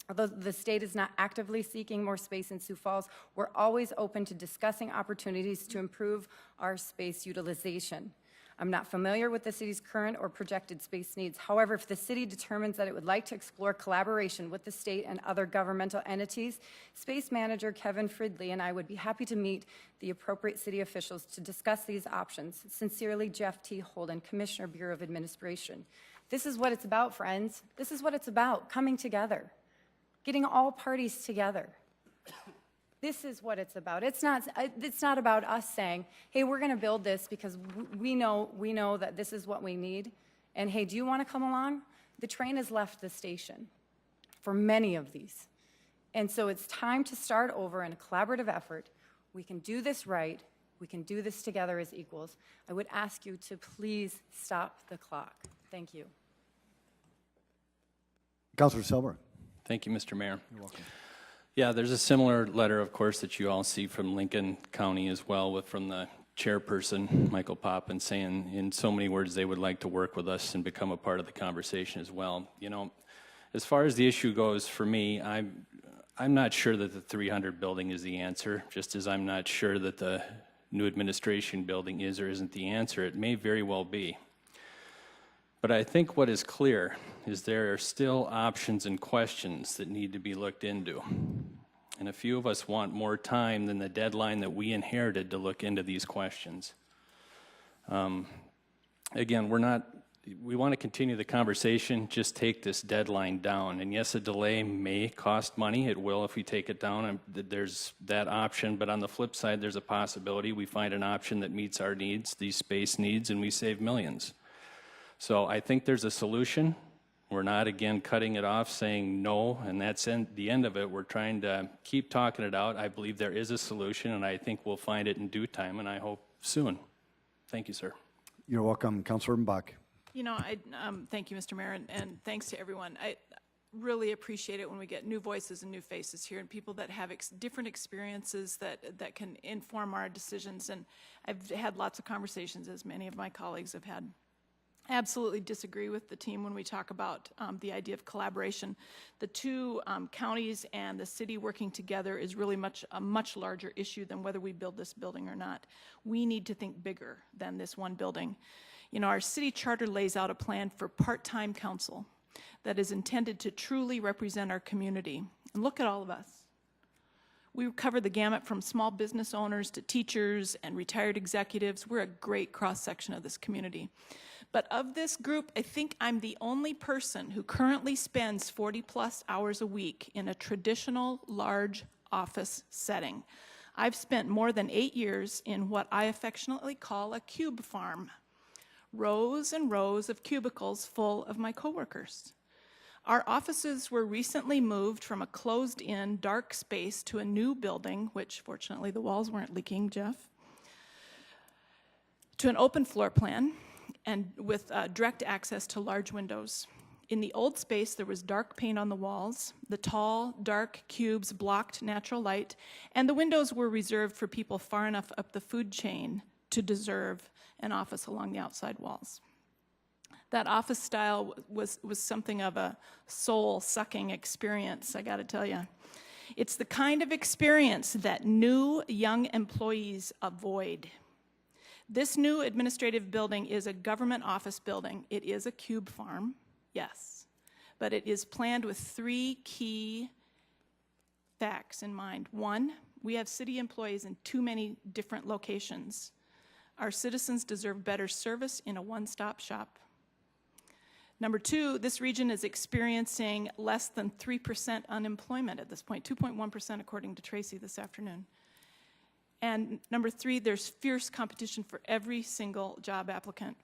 Although the state is not actively seeking more space in Sioux Falls, we're always open to discussing opportunities to improve our space utilization. I'm not familiar with the city's current or projected space needs. However, if the city determines that it would like to explore collaboration with the state and other governmental entities, Space Manager Kevin Fridley and I would be happy to meet the appropriate city officials to discuss these options. Sincerely, Jeff T. Holden, Commissioner, Bureau of Administration. This is what it's about, friends. This is what it's about, coming together, getting all parties together. This is what it's about. It's not about us saying, hey, we're going to build this because we know that this is what we need. And hey, do you want to come along? The train has left the station for many of these. And so it's time to start over in a collaborative effort. We can do this right. We can do this together as equals. I would ask you to please stop the clock. Thank you. Councilor Selber. Thank you, Mr. Mayor. You're welcome. Yeah, there's a similar letter, of course, that you all see from Lincoln County as well, from the chairperson, Michael Poppin, saying in so many words they would like to work with us and become a part of the conversation as well. You know, as far as the issue goes, for me, I'm not sure that the 300 building is the answer, just as I'm not sure that the new administration building is or isn't the answer. It may very well be. But I think what is clear is there are still options and questions that need to be looked into. And a few of us want more time than the deadline that we inherited to look into these questions. Again, we want to continue the conversation, just take this deadline down. And yes, a delay may cost money. It will if we take it down. There's that option. But on the flip side, there's a possibility we find an option that meets our needs, these space needs, and we save millions. So I think there's a solution. We're not, again, cutting it off, saying no, and that's the end of it. We're trying to keep talking it out. I believe there is a solution, and I think we'll find it in due time, and I hope soon. Thank you, sir. You're welcome. Councilor Mbach. You know, thank you, Mr. Mayor, and thanks to everyone. I really appreciate it when we get new voices and new faces here and people that have different experiences that can inform our decisions. And I've had lots of conversations, as many of my colleagues have had. I absolutely disagree with the team when we talk about the idea of collaboration. The two counties and the city working together is really a much larger issue than whether we build this building or not. We need to think bigger than this one building. You know, our city charter lays out a plan for part-time council that is intended to truly represent our community. And look at all of us. We cover the gamut from small business owners to teachers and retired executives. We're a great cross-section of this community. But of this group, I think I'm the only person who currently spends 40+ hours a week in a traditional large office setting. I've spent more than 8 years in what I affectionately call a cube farm. Rows and rows of cubicles full of my coworkers. Our offices were recently moved from a closed-in dark space to a new building, which fortunately the walls weren't leaking, Jeff, to an open floor plan and with direct access to large windows. In the old space, there was dark paint on the walls. The tall, dark cubes blocked natural light, and the windows were reserved for people far enough up the food chain to deserve an office along the outside walls. That office style was something of a soul-sucking experience, I gotta tell you. It's the kind of experience that new young employees avoid. This new administrative building is a government office building. It is a cube farm, yes, but it is planned with 3 key facts in mind. 1, we have city employees in too many different locations. Our citizens deserve better service in a one-stop shop. Number 2, this region is experiencing less than 3% unemployment at this point, 2.1% according to Tracy this afternoon. And number 3, there's fierce competition for every single job applicant.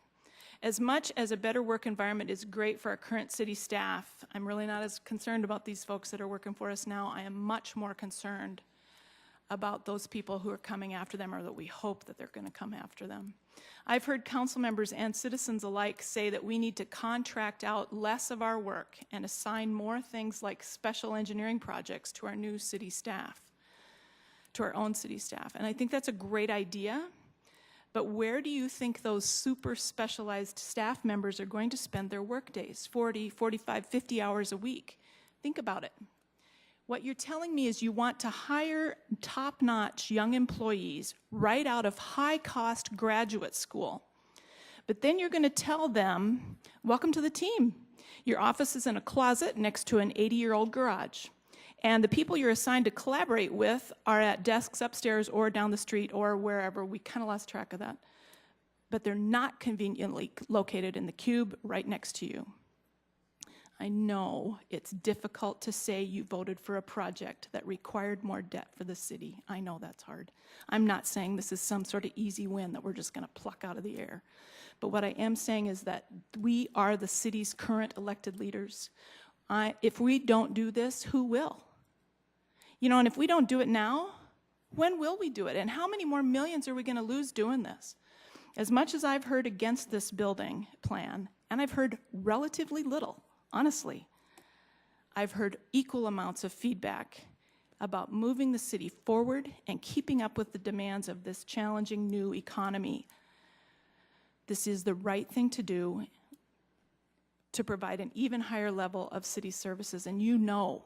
As much as a better work environment is great for our current city staff, I'm really not as concerned about these folks that are working for us now. I am much more concerned about those people who are coming after them, or that we hope that they're going to come after them. I've heard council members and citizens alike say that we need to contract out less of our work and assign more things like special engineering projects to our new city staff, to our own city staff. And I think that's a great idea, but where do you think those super specialized staff members are going to spend their work days, 40, 45, 50 hours a week? Think about it. What you're telling me is you want to hire top-notch young employees right out of high-cost graduate school. But then you're going to tell them, welcome to the team. Your office is in a closet next to an 80-year-old garage. And the people you're assigned to collaborate with are at desks upstairs or down the street or wherever. We kind of lost track of that. But they're not conveniently located in the cube right next to you. I know it's difficult to say you voted for a project that required more debt for the city. I know that's hard. I'm not saying this is some sort of easy win that we're just going to pluck out of the air. But what I am saying is that we are the city's current elected leaders. If we don't do this, who will? You know, and if we don't do it now, when will we do it? And how many more millions are we going to lose doing this? As much as I've heard against this building plan, and I've heard relatively little, honestly, I've heard equal amounts of feedback about moving the city forward and keeping up with the demands of this challenging new economy. This is the right thing to do to provide an even higher level of city services, and you know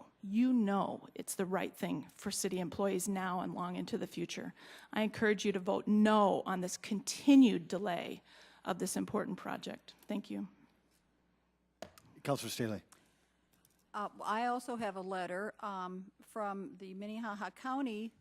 it's the right thing for city employees now and long into the future. I encourage you to vote no on this continued delay of this important project. Thank you. Councilor Staley. I also have a letter from the Minnehaha County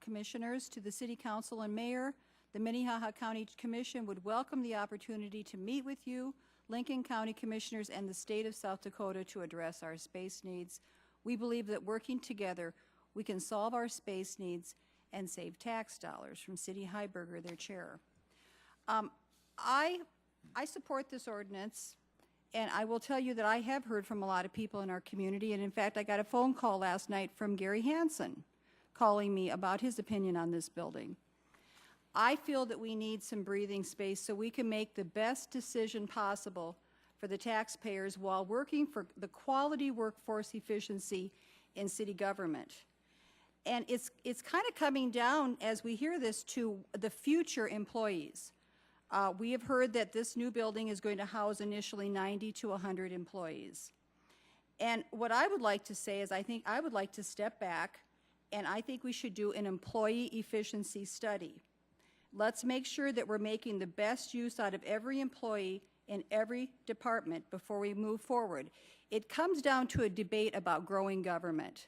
Commissioners to the City Council and Mayor. The Minnehaha County Commission would welcome the opportunity to meet with you, Lincoln County Commissioners, and the state of South Dakota to address our space needs. We believe that working together, we can solve our space needs and save tax dollars. From City Heiberger, their chair. I support this ordinance, and I will tell you that I have heard from a lot of people in our community, and in fact, I got a phone call last night from Gary Hansen calling me about his opinion on this building. I feel that we need some breathing space so we can make the best decision possible for the taxpayers while working for the quality workforce efficiency in city government. And it's kind of coming down, as we hear this, to the future employees. We have heard that this new building is going to house initially 90 to 100 employees. And what I would like to say is I would like to step back, and I think we should do an employee efficiency study. Let's make sure that we're making the best use out of every employee in every department before we move forward. It comes down to a debate about growing government.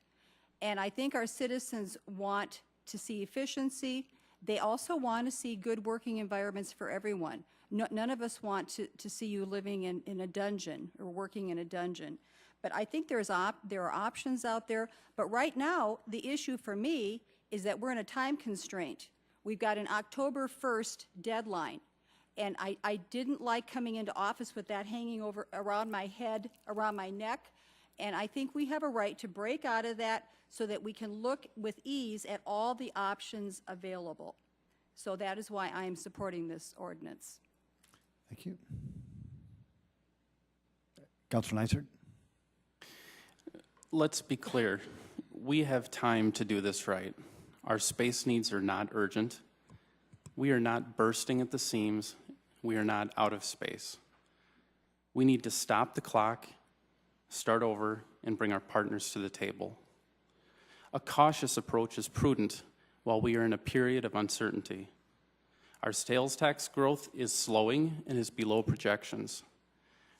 And I think our citizens want to see efficiency. They also want to see good working environments for everyone. None of us want to see you living in a dungeon or working in a dungeon. But I think there are options out there. But right now, the issue for me is that we're in a time constraint. We've got an October 1st deadline. And I didn't like coming into office with that hanging over around my head, around my neck. And I think we have a right to break out of that so that we can look with ease at all the options available. So that is why I am supporting this ordinance. Thank you. Councilor Neisert. Let's be clear. We have time to do this right. Our space needs are not urgent. We are not bursting at the seams. We are not out of space. We need to stop the clock, start over, and bring our partners to the table. A cautious approach is prudent while we are in a period of uncertainty. Our sales tax growth is slowing and is below projections.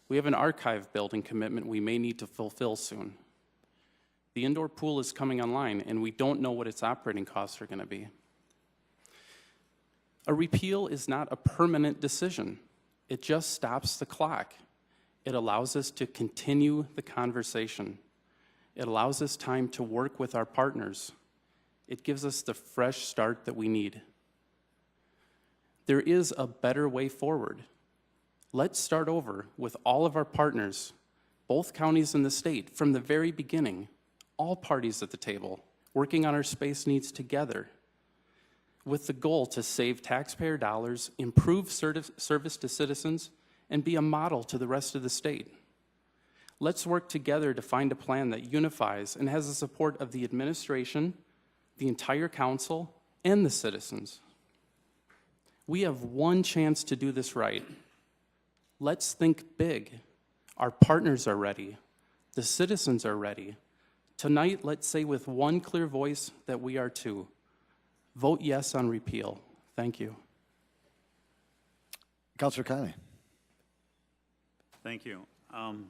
We have an archive building commitment we may need to fulfill soon. The indoor pool is coming online, and we don't know what its operating costs are going to be. A repeal is not a permanent decision. It just stops the clock. It allows us to continue the conversation. It allows us time to work with our partners. It gives us the fresh start that we need. There is a better way forward. Let's start over with all of our partners, both counties in the state, from the very beginning, all parties at the table, working on our space needs together, with the goal to save taxpayer dollars, improve service to citizens, and be a model to the rest of the state. Let's work together to find a plan that unifies and has the support of the administration, the entire council, and the citizens. We have one chance to do this right. Let's think big. Our partners are ready. The citizens are ready. Tonight, let's say with one clear voice that we are too. Vote yes on repeal. Thank you. Councilor Kiley. Thank you.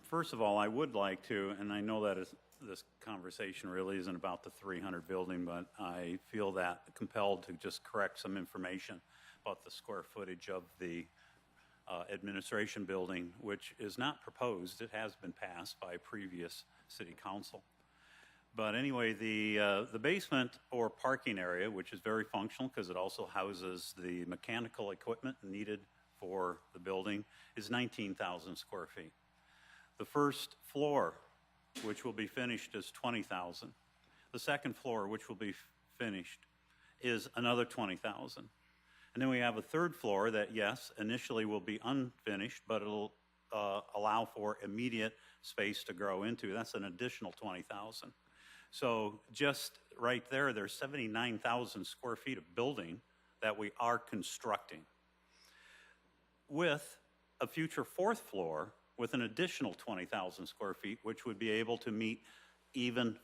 First of all, I would like to, and I know that this conversation really isn't about the 300 building, but I feel that compelled to just correct some information about the square footage of the administration building, which is not proposed. It has been passed by previous city council. But anyway, the basement or parking area, which is very functional because it also houses the mechanical equipment needed for the building, is 19,000 square feet. The first floor, which will be finished, is 20,000. The second floor, which will be finished, is another 20,000. And then we have a third floor that, yes, initially will be unfinished, but it'll allow for immediate space to grow into. That's an additional 20,000. So just right there, there's 79,000 square feet of building that we are constructing, with a future fourth floor with an additional 20,000 square feet, which would be able to meet even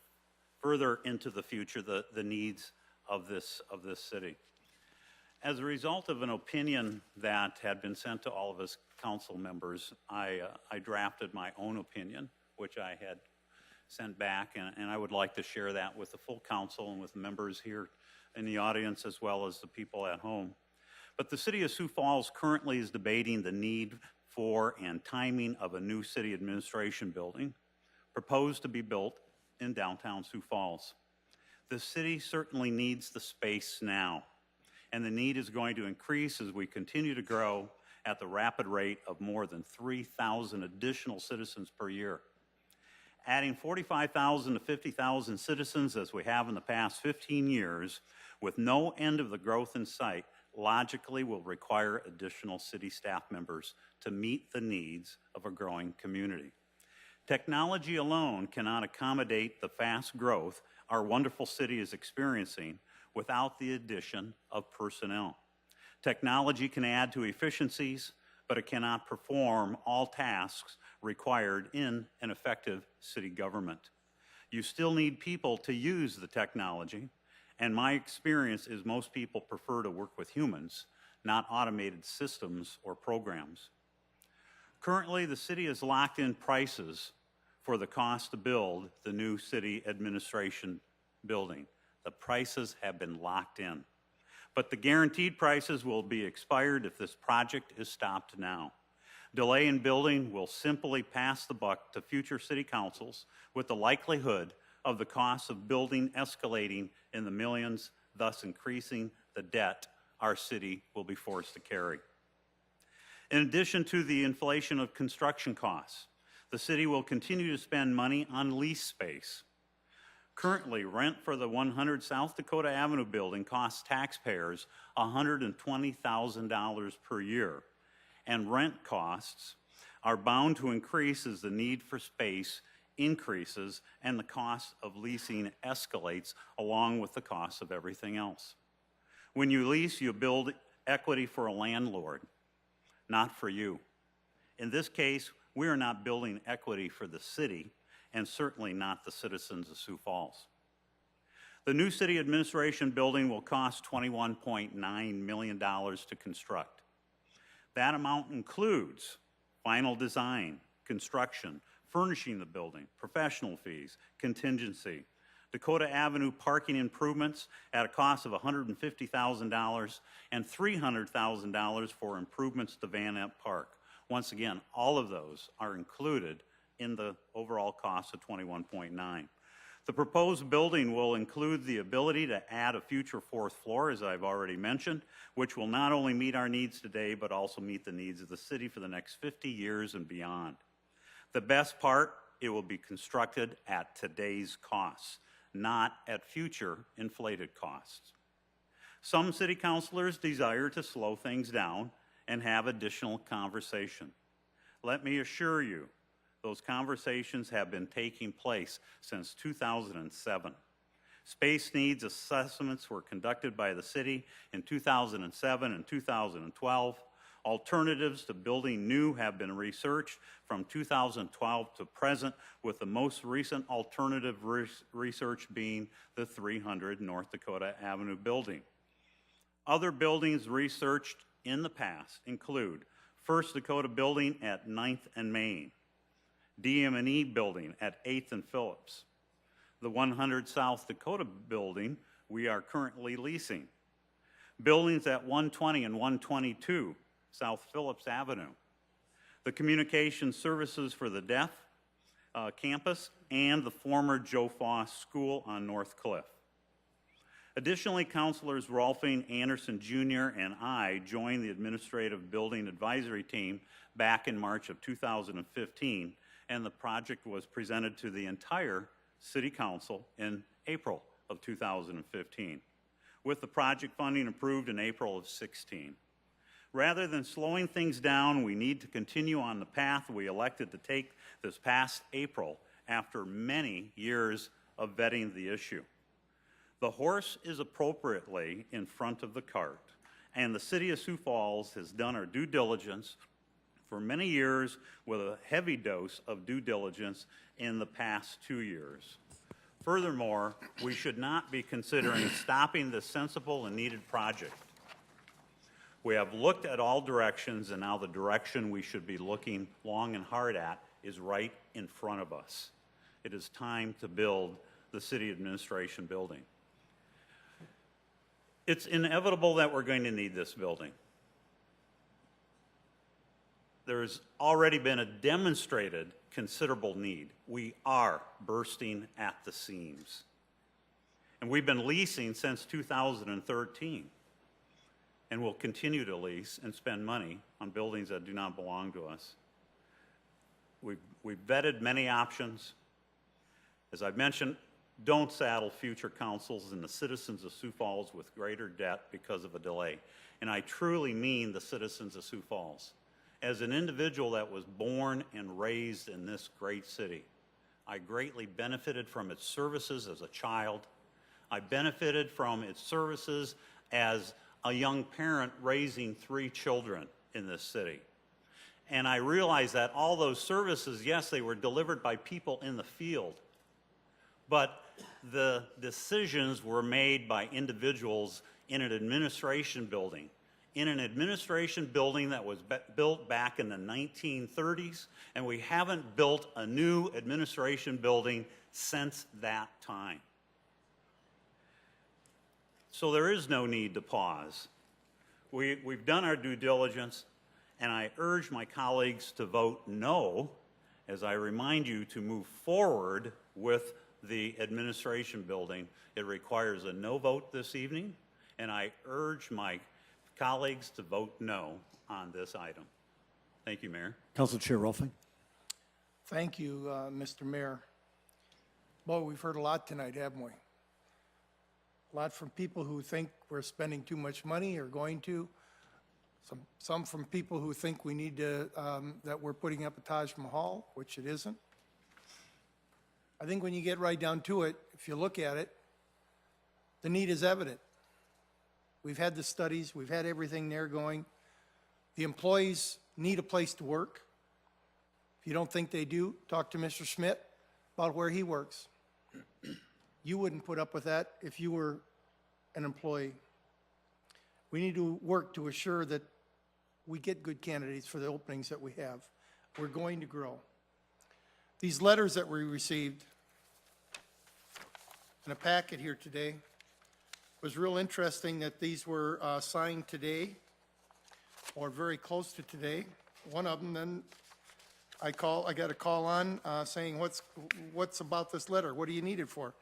further into the future the needs of this city. As a result of an opinion that had been sent to all of us council members, I drafted my own opinion, which I had sent back, and I would like to share that with the full council and with the members here in the audience as well as the people at home. But the city of Sioux Falls currently is debating the need for and timing of a new city administration building proposed to be built in downtown Sioux Falls. The city certainly needs the space now, and the need is going to increase as we continue to grow at the rapid rate of more than 3,000 additional citizens per year. Adding 45,000 to 50,000 citizens as we have in the past 15 years with no end of the growth in sight logically will require additional city staff members to meet the needs of a growing community. Technology alone cannot accommodate the fast growth our wonderful city is experiencing without the addition of personnel. Technology can add to efficiencies, but it cannot perform all tasks required in an effective city government. You still need people to use the technology, and my experience is most people prefer to work with humans, not automated systems or programs. Currently, the city has locked in prices for the cost to build the new city administration building. The prices have been locked in, but the guaranteed prices will be expired if this project is stopped now. Delay in building will simply pass the buck to future city councils, with the likelihood of the cost of building escalating in the millions, thus increasing the debt our city will be forced to carry. In addition to the inflation of construction costs, the city will continue to spend money on lease space. Currently, rent for the 100 South Dakota Avenue building costs taxpayers $120,000 per year, and rent costs are bound to increase as the need for space increases and the cost of leasing escalates along with the cost of everything else. When you lease, you build equity for a landlord, not for you. In this case, we are not building equity for the city, and certainly not the citizens of Sioux Falls. The new city administration building will cost $21.9 million to construct. That amount includes final design, construction, furnishing the building, professional fees, contingency, Dakota Avenue parking improvements at a cost of $150,000, and $300,000 for improvements to Van Ness Park. Once again, all of those are included in the overall cost of $21.9. The proposed building will include the ability to add a future fourth floor, as I've already mentioned, which will not only meet our needs today, but also meet the needs of the city for the next 50 years and beyond. The best part, it will be constructed at today's costs, not at future inflated costs. Some city councilors desire to slow things down and have additional conversation. Let me assure you, those conversations have been taking place since 2007. Space needs assessments were conducted by the city in 2007 and 2012. Alternatives to building new have been researched from 2012 to present, with the most recent alternative research being the 300 North Dakota Avenue building. Other buildings researched in the past include First Dakota building at 9th and Main, DM&E building at 8th and Phillips, the 100 South Dakota building we are currently leasing, buildings at 120 and 122 South Phillips Avenue, the communication services for the deaf campus, and the former Joe Foss School on North Cliff. Additionally, Councilors Rolfing, Anderson Jr., and I joined the Administrative Building Advisory Team back in March of 2015, and the project was presented to the entire City Council in April of 2015, with the project funding approved in April of 16. Rather than slowing things down, we need to continue on the path we elected to take this past April after many years of vetting the issue. The horse is appropriately in front of the cart, and the City of Sioux Falls has done our due diligence for many years with a heavy dose of due diligence in the past 2 years. Furthermore, we should not be considering stopping this sensible and needed project. We have looked at all directions, and now the direction we should be looking long and hard at is right in front of us. It is time to build the city administration building. It's inevitable that we're going to need this building. There's already been a demonstrated considerable need. We are bursting at the seams. And we've been leasing since 2013. And we'll continue to lease and spend money on buildings that do not belong to us. We've vetted many options. As I've mentioned, don't saddle future councils and the citizens of Sioux Falls with greater debt because of a delay. And I truly mean the citizens of Sioux Falls. As an individual that was born and raised in this great city, I greatly benefited from its services as a child. I benefited from its services as a young parent raising 3 children in this city. And I realized that all those services, yes, they were delivered by people in the field, but the decisions were made by individuals in an administration building. In an administration building that was built back in the 1930s, and we haven't built a new administration building since that time. So there is no need to pause. We've done our due diligence, and I urge my colleagues to vote no, as I remind you to move forward with the administration building. It requires a no vote this evening, and I urge my colleagues to vote no on this item. Thank you, Mayor. Council Chair Rolfing. Thank you, Mr. Mayor. Boy, we've heard a lot tonight, haven't we? A lot from people who think we're spending too much money or going to. Some from people who think we need to, that we're putting up a Taj Mahal, which it isn't. I think when you get right down to it, if you look at it, the need is evident. We've had the studies, we've had everything there going. The employees need a place to work. If you don't think they do, talk to Mr. Schmidt about where he works. You wouldn't put up with that if you were an employee. We need to work to assure that we get good candidates for the openings that we have. We're going to grow. These letters that we received in a packet here today, was real interesting that these were signed today or very close to today. One of them, then I got a call on saying, what's about this letter? What do you need it for?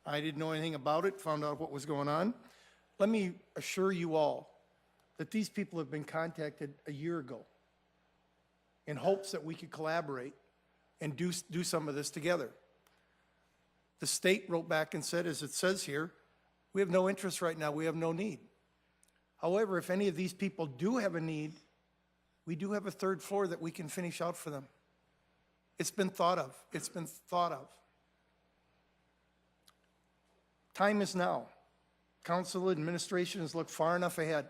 I didn't know anything about it, found out what was going on. Let me assure you all that these people have been contacted a year ago in hopes that we could collaborate and do some of this together. The state wrote back and said, as it says here, we have no interest right now, we have no need. However, if any of these people do have a need, we do have a third floor that we can finish out for them. It's been thought of. It's been thought of. Time is now. Council administration has looked far enough ahead.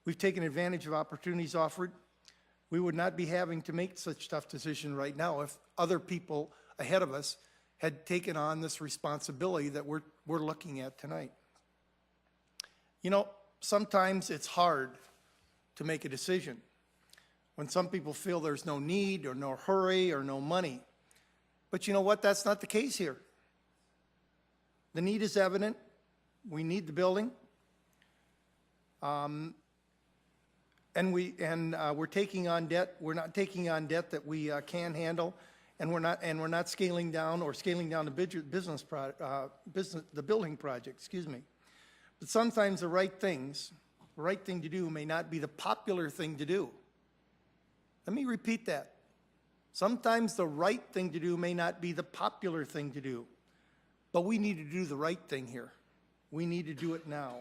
We've taken advantage of opportunities offered. We would not be having to make such tough decision right now if other people ahead of us had taken on this responsibility that we're looking at tonight. You know, sometimes it's hard to make a decision when some people feel there's no need or no hurry or no money. But you know what? That's not the case here. The need is evident. We need the building. And we're taking on debt. We're not taking on debt that we can handle, and we're not scaling down the the building project. Excuse me. But sometimes the right thing to do may not be the popular thing to do. Let me repeat that. Sometimes the right thing to do may not be the popular thing to do, but we need to do the right thing here. We need to do it now.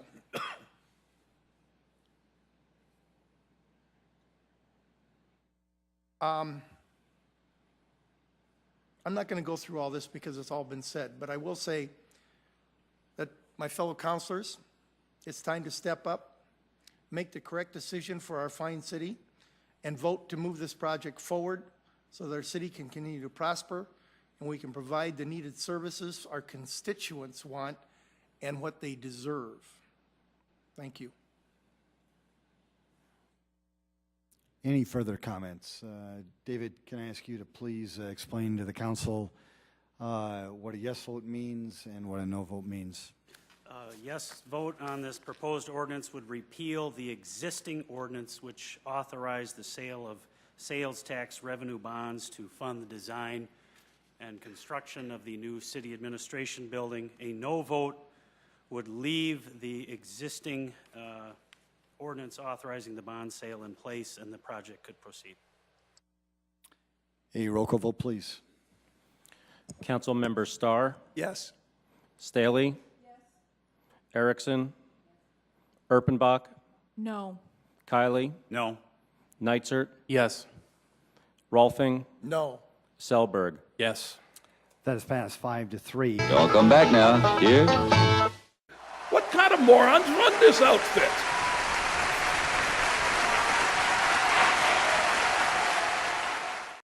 I'm not going to go through all this because it's all been said, but I will say that my fellow counselors, it's time to step up, make the correct decision for our fine city, and vote to move this project forward so that our city can continue to prosper and we can provide the needed services our constituents want and what they deserve. Thank you. Any further comments? David, can I ask you to please explain to the council what a yes vote means and what a no vote means? Yes vote on this proposed ordinance would repeal the existing ordinance which authorized the sale of sales tax revenue bonds to fund the design and construction of the new city administration building. A no vote would leave the existing ordinance authorizing the bond sale in place and the project could proceed. A roll call vote, please. Councilmember Starr, Yes. Staley, Erickson, Erpenbach, No. Kiley, No. Nitzert, Yes. Rolfing, No. Selberg. Yes. That is passed 5-3. Y'all come back now. Cheers. What kind of morons run this outfit?